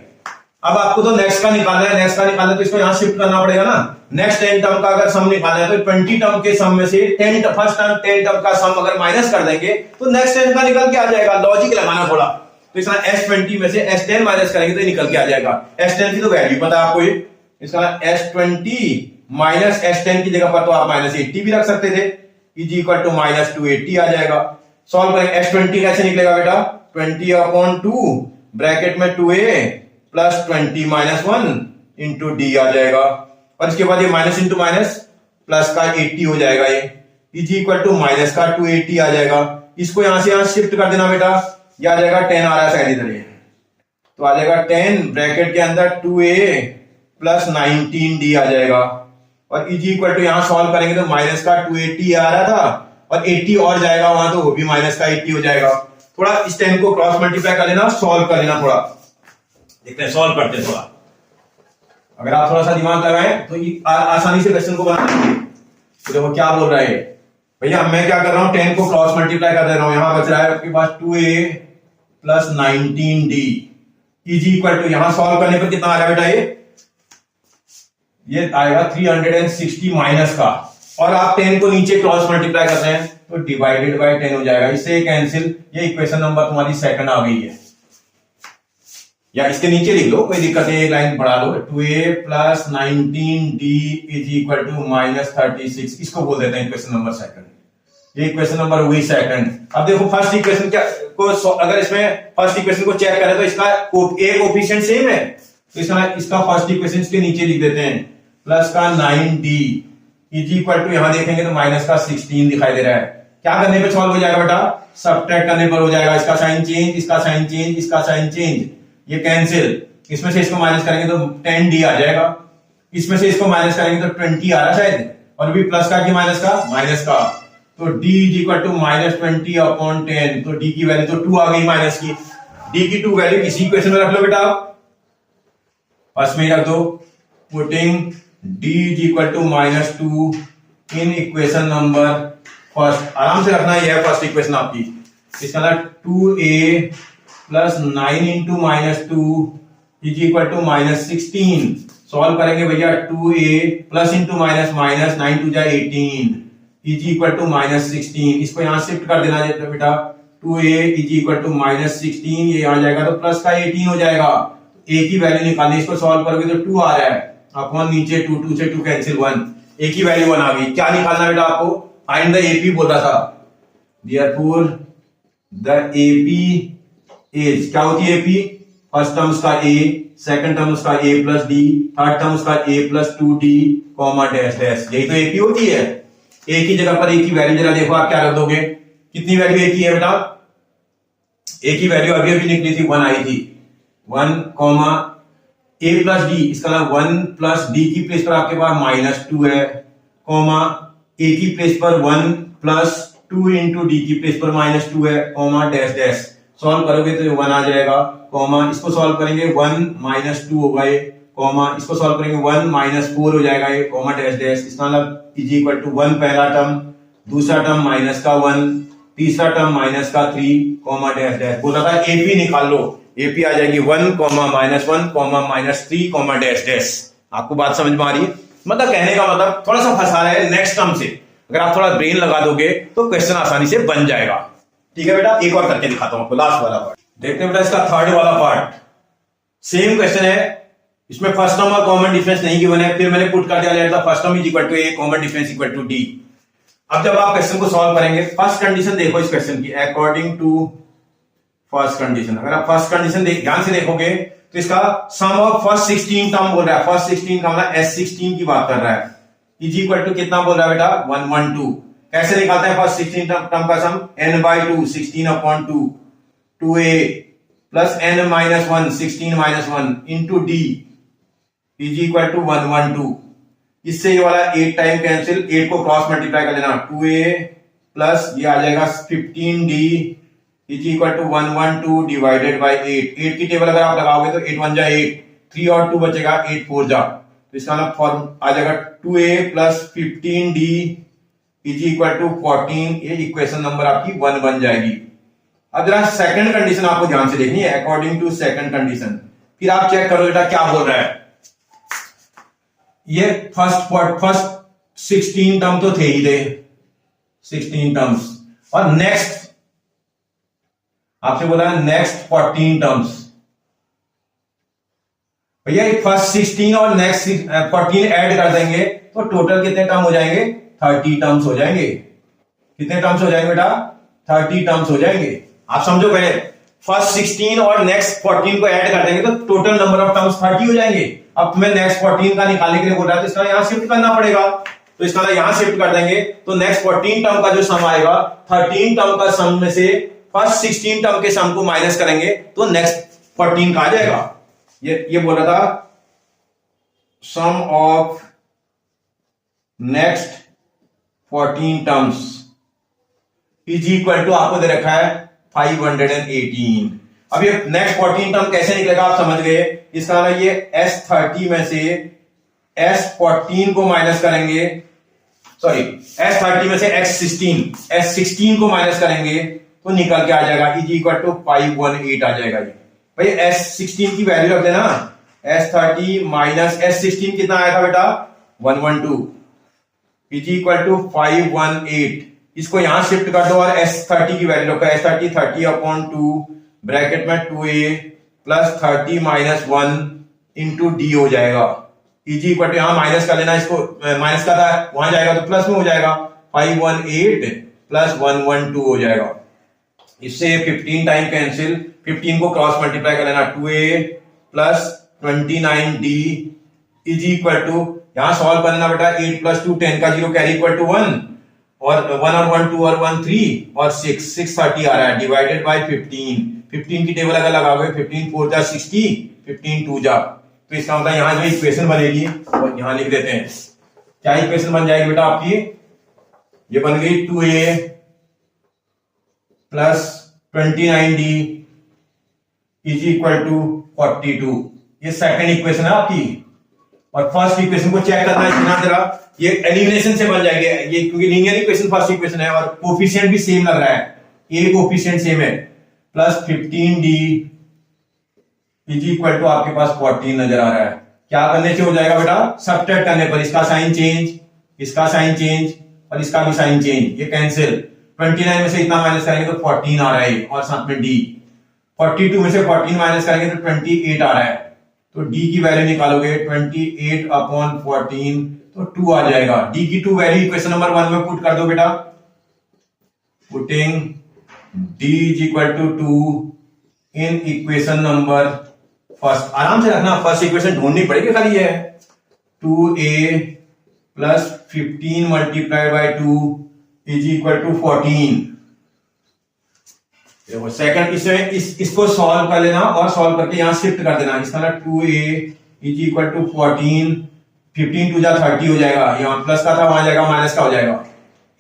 अब आपको तो नेक्स्ट का निकालना है, नेक्स्ट का निकालना है तो इसको यहां शिफ्ट करना पड़ेगा ना। नेक्स्ट 10 टर्म का अगर सम निकालना है तो 20 टर्म के सम में से फर्स्ट टर्म 10 टर्म का सम अगर माइनस कर देंगे तो नेक्स्ट 10 का निकल के आ जाएगा। लॉजिक लगाना थोड़ा। तो इसका S20 में से S10 माइनस करेंगे तो निकल के आ जाएगा। S10 की तो वैल्यू पता है आपको, इसका S20 माइनस S10 की जगह पर तो आप -80 भी रख सकते थे, इज इक्वल टू -280 आ जाएगा। सॉल्व करेंगे। S20 कैसे निकलेगा बेटा? 20/2 ब्रैकेट में 2a प्लस 20 - 1 इंटू डी आ जाएगा। और इसके बाद ये माइनस इंटू माइनस प्लस का 80 हो जाएगा, ये इज इक्वल टू माइनस का 280 आ जाएगा। इसको यहां से यहां शिफ्ट कर देना बेटा, ये आ जाएगा 10 आ रहा है शायद इधर, ये तो आ जाएगा 10 ब्रैकेट के अंदर 2a प्लस 19d आ जाएगा। और इज इक्वल टू यहां सॉल्व करेंगे तो माइनस का 280 आ रहा था और 80 और जाएगा वहां तो वो भी माइनस का 80 हो जाएगा। थोड़ा इस 10 को क्रॉस मल्टीप्लाई कर लेना, सॉल्व कर लेना। थोड़ा देखते हैं, सॉल्व करते हैं थोड़ा। अगर आप थोड़ा सा दिमाग लगाएं तो आसानी से क्वेश्चन को बना लेंगे। तो देखो क्या बोल रहा है भैया, मैं क्या कर रहा हूं 10 को क्रॉस मल्टीप्लाई कर दे रहा हूं। यहां बच रहा है आपके पास 2a plus 19d is equal to, यहां सॉल्व करने पर कितना आ रहा है बेटा? ये आएगा 360 माइनस का, और आप 10 को नीचे क्रॉस मल्टीप्लाई करते हैं तो डिवाइडेड बाय 10 हो जाएगा। इससे कैंसिल, ये इक्वेशन नंबर तुम्हारी सेकंड आ गई है। या इसके नीचे लिख लो, कोई दिक्कत नहीं, एक लाइन बढ़ा लो। 2a plus 19d is equal to -36, इसको बोल देते हैं इक्वेशन नंबर सेकंड। ये इक्वेशन नंबर हुई सेकंड। अब देखो फर्स्ट इक्वेशन क्या को, अगर इसमें फर्स्ट इक्वेशन को चेक करें तो इसका ए कोएफिशिएंट सेम है, तो इसका फर्स्ट इक्वेशन के नीचे लिख देते हैं, प्लस का 9d इज इक्वल टू, यहां देखेंगे तो माइनस का 16 दिखाई दे रहा है। क्या करने पे सॉल्व हो जाएगा बेटा? सब्ट्रैक्ट करने पर हो जाएगा। इसका साइन चेंज, इसका साइन चेंज, इसका साइन चेंज, ये कैंसिल। इसमें से इसको माइनस करेंगे तो 10d आ जाएगा, इसमें से इसको माइनस करेंगे तो 20 आ रहा शायद, और भी प्लस का कि माइनस का, तो d इज इक्वल टू -20/10। तो d की वैल्यू तो 2 आ गई माइनस की। d की 2 वैल्यू किसी इक्वेशन में रख लो बेटा, आप फर्स्ट में रख दो। Putting d is equal to -2 in equation number first, आराम से रखना है, यह फर्स्ट इक्वेशन आपकी। इसका मतलब 2a plus 9 into -2 is equal to -16। Solve करेंगे भैया, 2a प्लस इंटू माइनस 9 2 जा 18 इज इक्वल टू -16। इसको यहां शिफ्ट कर देना बेटा, 2a इज इक्वल टू -16, ये आ जाएगा तो प्लस का 18 हो जाएगा। a की वैल्यू निकालनी, इसको सॉल्व करोगे तो 2 आ रहा है, अपॉन नीचे 2 से 2 कैंसिल 1, a की वैल्यू 1 आ गई। क्या निकालना बेटा आपको? फाइंड द AP बोल रहा था। देयरफॉर द एपी इज, क्या होती है एपी? फर्स्ट टर्म उसका ए, सेकंड टर्म उसका A plus D, third term उसका A plus 2d, comma dash dash. यही तो एपी होती है। ए की जगह पर ए की वैल्यू जरा देखो आप क्या रख दोगे, कितनी वैल्यू ए की है बेटा? ए की वैल्यू अभी अभी निकली थी 1 आई थी, 1 कॉमा ए प्लस डी, इसका मतलब 1 प्लस डी की प्लेस पर आपके पास -2 है, कॉमा ए की प्लेस पर 1 प्लस 2 इंटू डी की प्लेस पर -2 है, कॉमा डैश डैश। सॉल्व करोगे तो 1 आ जाएगा, कॉमा इसको सॉल्व करेंगे 1 -2 होगा ये, कॉमा इसको सॉल्व करेंगे 1 -4 हो जाएगा ये, कॉमा डैश डैश। इसका मतलब इज इक्वल टू 1 पहला टर्म, दूसरा टर्म माइनस का 1, तीसरा टर्म माइनस का 3, कॉमा डैश डैश। बोला था एपी निकाल लो, एपी आ जाएगी 1, -1, -3, कॉमा डैश डैश। आपको बात समझ में आ रही है? मतलब कहने का मतलब थोड़ा सा फंसा रहा है नेक्स्ट टर्म से, अगर आप थोड़ा ब्रेन लगा दोगे तो क्वेश्चन आसानी से बन जाएगा। ठीक है बेटा, एक और करके दिखाता हूं आपको, लास्ट वाला पार्ट देखते हैं बेटा। इसका थर्ड वाला पार्ट सेम क्वेश्चन है, इसमें फर्स्ट टर्म और कॉमन डिफरेंस नहीं गिवन है, फिर मैंने पुट कर दिया let the first term is equal to a, common difference equal to d. अब जब आप क्वेश्चन को सॉल्व करेंगे, फर्स्ट कंडीशन देखो इस क्वेश्चन की, अकॉर्डिंग टू फर्स्ट कंडीशन। अगर आप फर्स्ट कंडीशन ध्यान से देखोगे तो इसका सम ऑफ फर्स्ट 16 टर्म बोल रहा है, फर्स्ट 16 का मतलब S16 की बात कर रहा है, इज इक्वल टू कितना बोल रहा है बेटा? 112। कैसे निकालते हैं फर्स्ट 16 टर्म का sum? n/2, 16/2, 2a plus n-1, 16-1 into d is equal to 112। इससे ये वाला 8 टाइम कैंसिल, 8 को क्रॉस मल्टीप्लाई कर लेना, 2a प्लस ये आ जाएगा 15d is equal to 112 divided by 8। 8 की टेबल अगर आप लगाओगे तो 8 1 जा 8, 3 और 2 बचेगा, 8 4 जा, तो इसका मतलब फॉर्म आ जाएगा 2a plus 15d is equal to 14। ये इक्वेशन नंबर आपकी 1 बन जाएगी। अब जरा सेकंड कंडीशन आपको ध्यान से देखनी है, अकॉर्डिंग टू सेकंड कंडीशन। फिर आप चेक करो बेटा क्या बोल रहा है। ये फर्स्ट 16 टर्म तो थे ही थे, 16 टर्म्स, और नेक्स्ट आपसे बोला है नेक्स्ट 14 टर्म्स। भैया फर्स्ट 16 और नेक्स्ट 14 ऐड कर देंगे तो टोटल कितने टर्म हो जाएंगे? 30 टर्म्स हो जाएंगे। कितने टर्म्स हो जाएंगे बेटा? 30 टर्म्स हो जाएंगे। आप समझो, पहले फर्स्ट 16 और नेक्स्ट 14 को ऐड कर देंगे तो टोटल नंबर ऑफ टर्म्स 30 हो जाएंगे। अब तुम्हें नेक्स्ट 14 का निकालने के लिए बोल रहा है तो इसका यहां शिफ्ट करना पड़ेगा, तो इसका यहां शिफ्ट कर देंगे तो नेक्स्ट 14 टर्म का जो सम आएगा, 13 टर्म का सम में से फर्स्ट 16 टर्म के सम को माइनस करेंगे तो नेक्स्ट 14 का आ जाएगा। ये बोल रहा था sum of next 14 terms is equal to आपको दे रखा है 518। अब ये नेक्स्ट 14 टर्म कैसे निकलेगा आप समझ गए। इसका मतलब ये S30 में से S14 को माइनस करेंगे, सॉरी S30 में से S16 को माइनस करेंगे तो निकल के आ जाएगा इज इक्वल टू 518 आ जाएगा। ये भाई S16 की वैल्यू रख देना, S30 माइनस S16 कितना आया था बेटा? 112 इज इक्वल टू 518। इसको यहां शिफ्ट कर दो और S30 की वैल्यू रखो, S30 30/2 ब्रैकेट में 2a plus 30 minus 1 into D हो जाएगा, इज इक्वल टू यहां माइनस कर लेना, इसको माइनस का था वहां जाएगा तो प्लस में हो जाएगा, 518 प्लस 112 हो जाएगा। इससे 15 टाइम कैंसिल, 15 को क्रॉस मल्टीप्लाई कर लेना, 2a plus 29d is equal to यहां सॉल्व करना बेटा 8 प्लस 2 10 का 0 कैरी इक्वल टू 1 और 1 और 1 2 और 1 3 और 630 आ रहा है डिवाइडेड बाय 15 की टेबल अगर लगाओगे 15 4 जा 60, 15 2 जा, तो इसका मतलब यहां जो इक्वेशन बनेगी और यहां लिख देते हैं। क्या इक्वेशन बन जाएगी बेटा आपकी? ये बन गई 2a plus 29d is equal to 42। ये सेकंड इक्वेशन है आपकी। और फर्स्ट इक्वेशन को चेक करना है जरा, ये एलिमिनेशन से बन जाएंगे ये, क्योंकि लीनियर इक्वेशन फर्स्ट इक्वेशन है और कोफिशिएंट भी सेम लग रहा है, ए कोफिशिएंट सेम है, plus 15d is equal to आपके पास 14 नजर आ रहा है। क्या करने से हो जाएगा बेटा? सब्ट्रैक्ट करने पर इसका साइन चेंज, इसका साइन चेंज और इसका भी साइन चेंज, ये कैंसिल, 29 में से इतना माइनस करेंगे तो 14 आ रहा है और साथ में d, 42 में से 14 माइनस करेंगे तो 28 आ रहा है, तो d की वैल्यू निकालोगे 28/14 तो 2 आ जाएगा। d की 2 वैल्यू इक्वेशन नंबर 1 में पुट कर दो बेटा, putting d is equal to 2 in equation number first. आराम से रखना, फर्स्ट इक्वेशन ढूंढनी पड़ेगी खाली है 2a plus 15 multiplied by 2 is equal to 14। देखो सेकंड, इसमें इसको सॉल्व कर लेना और सॉल्व करके यहां शिफ्ट कर देना। इसका ना 2a is equal to 14, 15 to जा 30 हो जाएगा, यहाँ प्लस का था वहां जाएगा माइनस का हो जाएगा।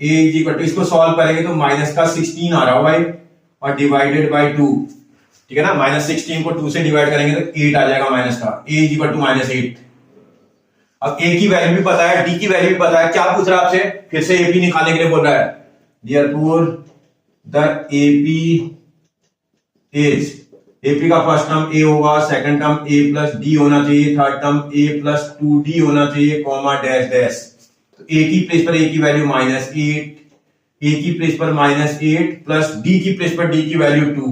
a इज इक्वल टू, इसको सॉल्व करेंगे तो माइनस का 16 आ रहा है भाई, और डिवाइडेड बाई 2, ठीक है ना। माइनस 16 को 2 से डिवाइड करेंगे तो 8 आ जाएगा माइनस का। a is equal to minus 8। अब a की वैल्यू भी पता है, d की वैल्यू भी पता है, क्या पूछ रहा है आपसे, फिर से ap निकालने के लिए बोल रहा है। Therefore the ap is, ap का फर्स्ट टर्म a होगा, second term a plus d होना चाहिए, third term a plus 2d होना चाहिए, कॉमा डैश डैश। तो a की प्लेस पर a की वैल्यू माइनस 8, a की प्लेस पर माइनस 8 प्लस d की प्लेस पर d की वैल्यू 2,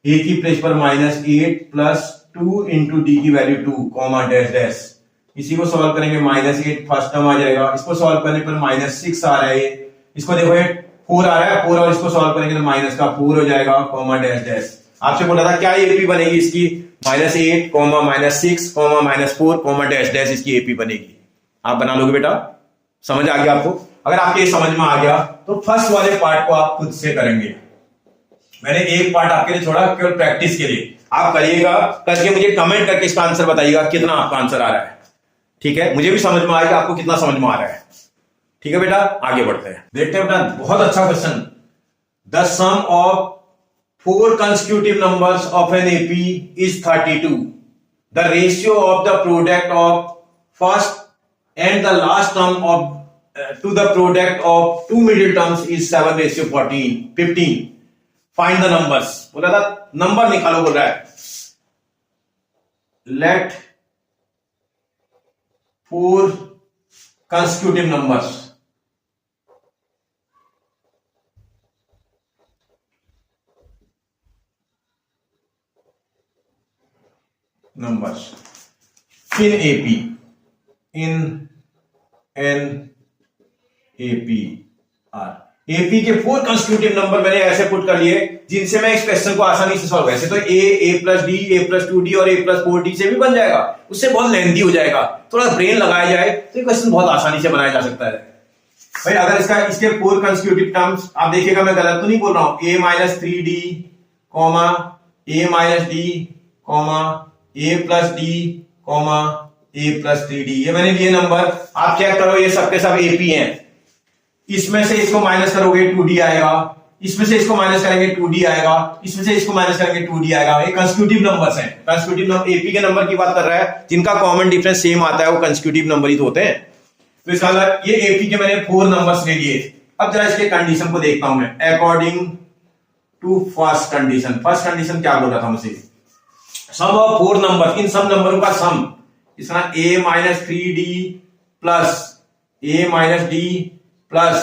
a की प्लेस पर माइनस 8 प्लस 2 इंटू डी की वैल्यू 2, कॉमा डैश डैश। इसी को सॉल्व करेंगे, माइनस 8 फर्स्ट टर्म आ जाएगा, इसको सॉल्व करने पर माइनस 6 आ रहा है, इसको देखो 4 आ रहा है, 4 और इसको सॉल्व करेंगे तो माइनस का 4 हो जाएगा, कॉमा डैश डैश। आपसे बोला था क्या एपी बनेगी इसकी, minus 8 comma minus 6 comma minus 4 comma dash dash इसकी एपी बनेगी। आप बना लोगे बेटा, समझ आ गया आपको? अगर आपके ये समझ में आ गया तो फर्स्ट वाले पार्ट को आप खुद से करेंगे। मैंने एक पार्ट आपके लिए छोड़ा केवल प्रैक्टिस के लिए, आप करिएगा, करके मुझे कमेंट करके इसका आंसर बताइएगा कितना आपका आंसर आ रहा है, ठीक है। मुझे भी समझ में आएगा आपको कितना समझ में आ रहा है, ठीक है बेटा। आगे बढ़ते हैं, देखते हैं बेटा, बहुत अच्छा question. The sum of 4 consecutive numbers of an AP is 32. The ratio of the product of first and the last term of to the product of two middle terms is 7:15. Find the numbers. बोला था number निकालो, बोल रहा है let 4 consecutive numbers in AP, in an APR। AP के 4 constitutive number मैंने ऐसे put कर लिए जिनसे मैं इस क्वेश्चन को आसानी से सॉल्व, वैसे तो a plus D, a plus 2d और a प्लस 4d से भी बन जाएगा, उससे बहुत लेंथी हो जाएगा, थोड़ा ब्रेन लगाया जाए तो ये क्वेश्चन बहुत आसानी से बनाया जा सकता है भाई। अगर इसके 4 कंस्टिट्यूटिव टर्म्स आप देखिएगा, मैं गलत तो नहीं बोल रहा हूं, a minus 3d comma a minus d comma a plus d comma a plus 3d, ये मैंने लिए नंबर। आप चेक करो, ये सबके सब AP हैं। इसमें से इसको माइनस करोगे 2d आएगा, इसमें से इसको माइनस करेंगे 2d आएगा, इसमें से इसको माइनस करेंगे 2d आएगा। ये कंस्टिट्यूटिव नंबर्स हैं। कंस्टिट्यूटिव नंबर AP के नंबर की बात कर रहा है, जिनका कॉमन डिफरेंस सेम आता है वो कंस्टिट्यूटिव नंबर ही तो होते हैं। तो इसका मतलब ये AP के मैंने 4 नंबर्स ले लिए। अब जरा इसके कंडीशन को देखता हूं मैं, according to first condition. First condition क्या बोल रहा था मुझे, सम ऑफ 4 नंबर, इन सब नंबरों का सम, इसका a minus 3d plus a minus d plus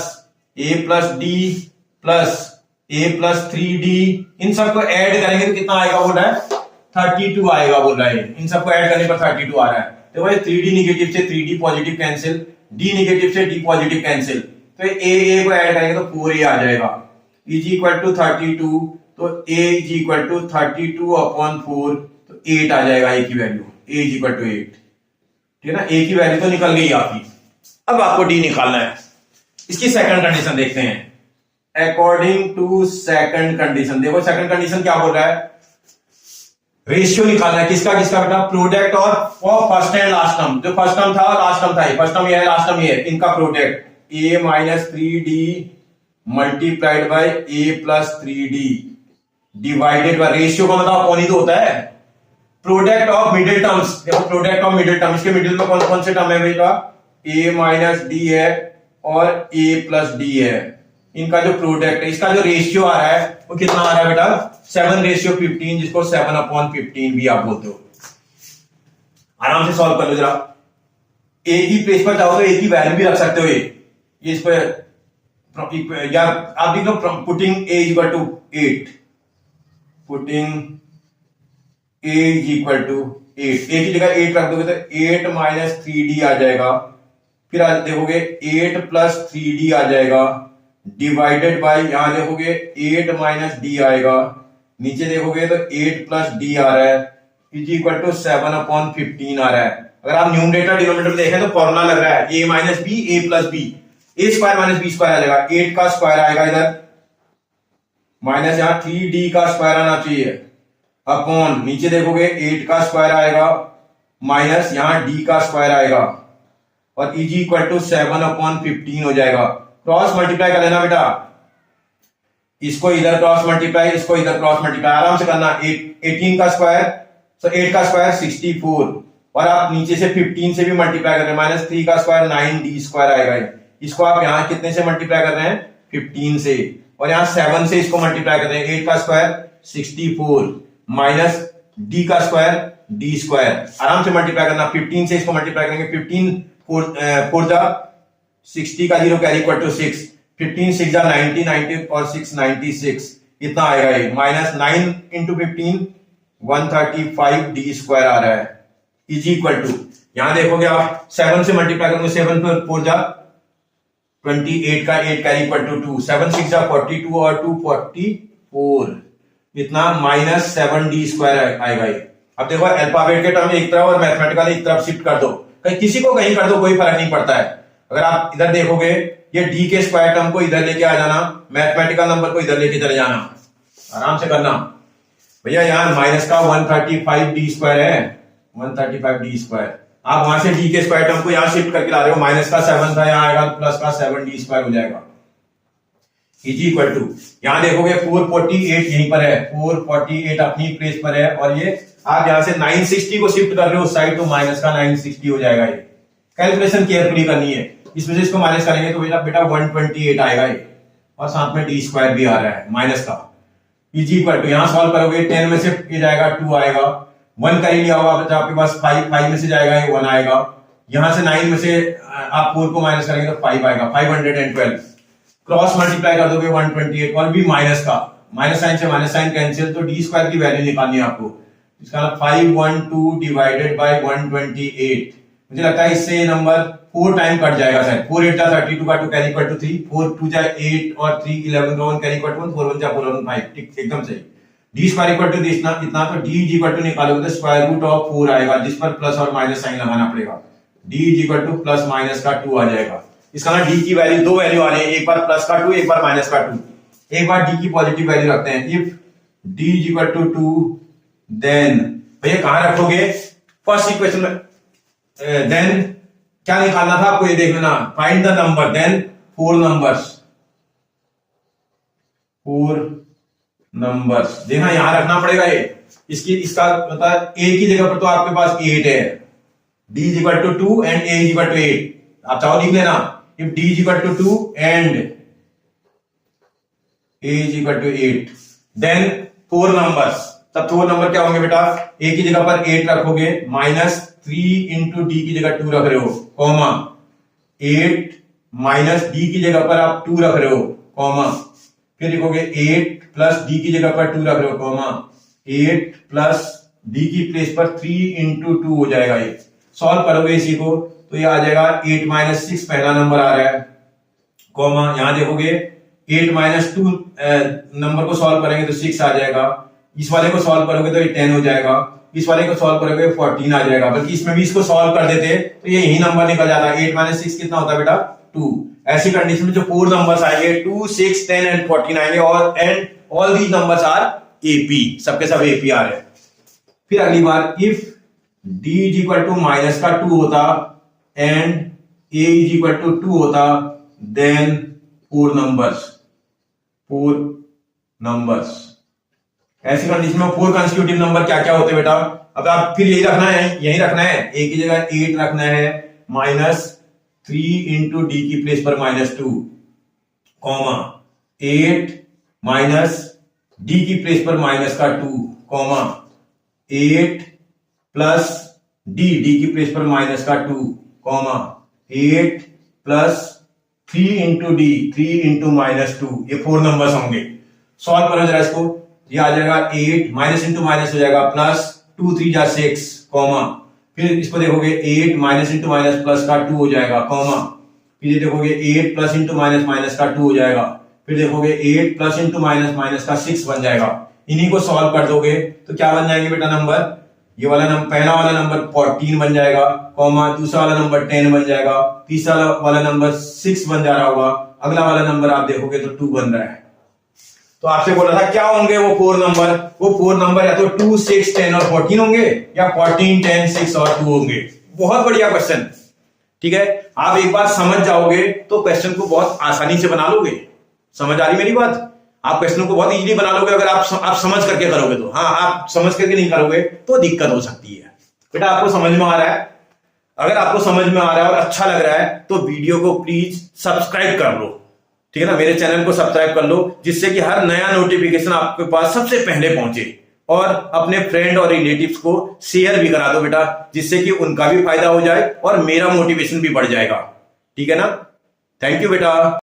a plus d plus a plus 3d, इन सबको ऐड करेंगे तो कितना आएगा बोल रहा है, 32 आएगा बोल रहा है। इन सबको ऐड करने पर 32 आ रहा है। तो भाई 3d निगेटिव से 3d positive cancel, d negative से d पॉजिटिव कैंसिल, तो a को ऐड करेंगे तो 4a आ जाएगा, इज इक्वल टू 32, तो a is equal to 32 upon 4, तो 8 आ जाएगा a की value, a is equal to 8, ठीक है ना। a की वैल्यू तो निकल गई आपकी, अब आपको d निकालना है। इसकी सेकंड कंडीशन देखते हैं, अकॉर्डिंग टू सेकंड कंडीशन। देखो सेकंड कंडीशन क्या बोल रहा है, रेशियो निकालना है, किसका किसका बेटा, प्रोडक्ट और फर्स्ट एंड लास्ट टर्म। जो फर्स्ट टर्म था लास्ट टर्म था, फर्स्ट टर्म ये है लास्ट टर्म ये है, इनका product a minus 3d multiplied by a plus 3d divided by, ratio का मतलब कौन ही तो होता है, प्रोडक्ट ऑफ मिडिल टर्म्स। देखो प्रोडक्ट ऑफ मिडिल टर्म, इसके मिडिल में कौन कौन से टर्म है बेटा, a माइनस d है और a प्लस d है, इनका जो प्रोडक्ट है, इसका जो रेशियो आ रहा है वो कितना आ रहा है बेटा, 7:15, जिसको 7/15 भी आप बोलते हो। आराम से सॉल्व कर लो जरा, a की प्लेस पर चाहो तो a की वैल्यू भी रख सकते हो, ये इस पर या आप देख लो, putting a equal to 8, putting a equal to 8, a की जगह 8 रख दोगे तो 8 माइनस 3d आ जाएगा, फिर आज देखोगे 8 प्लस 3d आ जाएगा, डिवाइडेड बाई, यहां देखोगे 8 माइनस डी आएगा, नीचे देखोगे तो 8 प्लस डी आ रहा है, इज इक्वल टू 7/15 आ रहा है। अगर आप न्यूमरेटर डिनोमिनेटर देखें तो फॉर्मूला लग रहा है ए माइनस बी ए प्लस बी, ए स्क्वायर माइनस बी स्क्वायर आ जाएगा, 8 का स्क्वायर आएगा इधर, माइनस यहां 3d का स्क्वायर आना चाहिए, अपॉन नीचे देखोगे 8 का स्क्वायर आएगा, माइनस यहां d का स्क्वायर आएगा, और इज इक्वल टू 7/15 हो जाएगा। क्रॉस मल्टीप्लाई कर लेना बेटा, इसको इधर क्रॉस मल्टीप्लाई, इसको इधर क्रॉस मल्टीप्लाई, आराम से करना। 18 का स्क्वायर, तो 8 का स्क्वायर 64, और आप नीचे से 15 से भी मल्टीप्लाई कर रहे हैं, माइनस 3 का स्क्वायर 9d स्क्वायर आएगा। इसको आप यहां कितने से मल्टीप्लाई कर रहे हैं, 15 से, और यहां 7 से इसको मल्टीप्लाई कर रहे हैं, 8 का स्क्वायर 64 माइनस d का स्क्वायर d स्क्वायर, आराम से मल्टीप्लाई करना। 15 से इसको मल्टीप्लाई करेंगे, 15 4 जा 60 का 0 कैरी इक्वल टू 6, 15 6 जा 90, 90 और 6 96, इतना आएगा ये, माइनस 9 इंटू 15 135 डी स्क्वायर आ रहा है, इज इक्वल टू, यहां देखोगे आप 7 से मल्टीप्लाई करोगे, 7 पर 4 जा 28 का 8 कैरी इक्वल टू 2, 7 6 जा 42 और 2 44, इतना माइनस 7 डी स्क्वायर आएगा ये। अब देखो अल्फाबेट के टर्म एक तरफ और मैथमेटिकल एक तरफ शिफ्ट कर दो, कहीं किसी को कहीं कर दो, कोई फर्क नहीं पड़ता है। अगर आप इधर देखोगे ये डी के स्क्वायर टर्म को इधर लेके आ जाना, मैथमेटिकल नंबर को इधर लेके चले जाना, आराम से करना भैया। यहाँ माइनस का 135 डी स्क्वायर है, 135 डी स्क्वायर, आप वहां से डी के स्क्वायर टर्म को यहाँ शिफ्ट करके ला रहे हो, माइनस का 7 था, यहाँ आएगा प्लस का 7 डी स्क्वायर हो जाएगा, इज इक्वल टू, यहां देखोगे 448 यहीं पर है, 448 अपनी प्लेस पर है, और ये आप यहां से 960 को शिफ्ट कर रहे हो उस साइड, तो माइनस का 960 हो जाएगा। ये कैलकुलेशन केयरफुली करनी है, इसमें से इसको माइनस करेंगे तो बेटा 128 आएगा ये, और साथ में डी स्क्वायर भी आ रहा है माइनस का, इज इक्वल टू, यहां सॉल्व करोगे 10 में से ये जाएगा 2 आएगा, 1 कर ही लिया होगा बच्चा आपके पास, 5 में से जाएगा ये 1 आएगा, यहां से 9 में से आप 4 को माइनस करेंगे तो 5 आएगा, 512, क्रॉस मल्टीप्लाई कर दोगे 128, और भी माइनस का, माइनस साइन से माइनस साइन कैंसिल, तो डी स्क्वायर की वैल्यू निकालनी है आपको, इसका 512 डिवाइडेड बाय 128, मुझे लगता है इससे ये नंबर 4 टाइम कट जाएगा शायद, 4 8 32 का 2 कैरी इक्वल टू 3, 4 2 जा 8 और 3 11 का 1 कैरी इक्वल टू 1, 4 1 जा 4 1 5, ठीक एकदम सही। डी स्क्वायर इक्वल टू इतना इतना, तो डी इज इक्वल टू निकालोगे तो स्क्वायर रूट ऑफ 4 आएगा, जिस पर प्लस और माइनस साइन लगाना पड़ेगा, D is equal two plus minus का 2 आ जाएगा। इसका ना डी की वैल्यू, दो वैल्यू आ रही है, एक बार प्लस का 2 एक बार माइनस का 2, एक बार डी की पॉजिटिव वैल्यू रखते हैं, if d is equal to 2 then, भैया कहां रखोगे, फर्स्ट इक्वेशन में, देन क्या निकालना था आपको, ये देख लेना, find the number, then 4 numbers देखना, यहां रखना पड़ेगा ये, इसका मतलब ए की जगह पर तो आपके पास 8 है, d is equal to 2 and a is equal to 8, आप चाहो लिख लेना, if d is equal to 2 and a is equal to 8 then 4 numbers, तब 4 नंबर क्या होंगे बेटा, a की जगह पर 8 रखोगे, माइनस 3 इंटू डी की जगह 2 रख रहे हो, कॉमा 8 माइनस डी की जगह पर आप 2 रख रहे हो, कॉमा फिर लिखोगे 8 प्लस डी की जगह पर 2 रख रहे हो, कॉमा 8 प्लस डी की प्लेस पर 3 इंटू 2 हो जाएगा। ये सॉल्व करोगे इसी को तो ये आ जाएगा 8 माइनस 6 पहला नंबर आ रहा है, कॉमा यहां देखोगे 8 माइनस 2 नंबर को सॉल्व करेंगे तो 6 आ जाएगा, इस वाले को सॉल्व करोगे तो ये 10 हो जाएगा, इस वाले को सॉल्व करोगे 14 आ जाएगा, बल्कि इसमें भी इसको सॉल्व कर देते तो ये यही नंबर निकल जाता है। 8 माइनस 6 कितना होता है बेटा 2। ऐसी कंडीशन में जो 4 नंबर्स आएंगे 2, 6, 10 एंड 14 आएंगे, और and all these numbers are AP, सबके सब एपी आ रहे हैं। फिर अगली बार if d is equal to minus का 2 होता and a is equal to 2 होता, देन 4 नंबर्स। ऐसी कंडीशन में 4 कंसेक्यूटिव नंबर क्या क्या होते हैं बेटा, अब आप फिर यही रखना है, a की जगह 8 रखना है, माइनस 3 इंटू डी की प्लेस पर माइनस 2, कॉमा 8 माइनस डी की प्लेस पर माइनस का 2, कॉमा 8 प्लस डी की प्लेस पर माइनस का 2, comma 8 plus 3 into D, 3 into minus 2, ये 4 नंबर्स होंगे। सॉल्व करो जरा इसको, ये आ जाएगा 8 माइनस इंटू माइनस हो जाएगा प्लस 2 3 जा 6, कॉमा फिर इसको देखोगे 8 माइनस इंटू माइनस प्लस का 2 हो जाएगा, कॉमा फिर ये देखोगे 8 प्लस इंटू माइनस माइनस का 2 हो जाएगा, फिर देखोगे 8 प्लस इंटू माइनस माइनस का 6 बन जाएगा। इन्हीं को सॉल्व कर दोगे तो क्या बन जाएंगे बेटा नंबर, ये वाला नंबर, पहला वाला नंबर 14 बन जाएगा, कॉमा दूसरा वाला नंबर 10 बन जाएगा, तीसरा वाला नंबर 6 बन जा रहा होगा, अगला वाला नंबर आप देखोगे तो 2 बन रहा है। तो आपसे बोला था क्या होंगे वो 4 नंबर, वो 4 नंबर या तो 2, 6, 10 और 14 होंगे, या 14, 10, 6 और 2 होंगे। बहुत बढ़िया क्वेश्चन, ठीक है। आप एक बार समझ जाओगे तो क्वेश्चन को बहुत आसानी से बना लोगे। समझ आ रही मेरी बात? आप क्वेश्चन को बहुत इजीली बना लोगे अगर आप समझ करके करोगे तो। हाँ, आप समझ करके नहीं करोगे तो दिक्कत हो सकती है। बेटा आपको समझ में आ रहा है? अगर आपको समझ में आ रहा है और अच्छा लग रहा है तो वीडियो को प्लीज सब्सक्राइब कर लो, ठीक है ना। मेरे चैनल को सब्सक्राइब कर लो जिससे कि हर नया नोटिफिकेशन आपके पास सबसे पहले पहुंचे, और अपने फ्रेंड और रिलेटिव्स को शेयर भी करा दो बेटा, जिससे कि उनका भी फायदा हो जाए और मेरा मोटिवेशन भी बढ़ जाएगा, ठीक है ना। थैंक यू बेटा।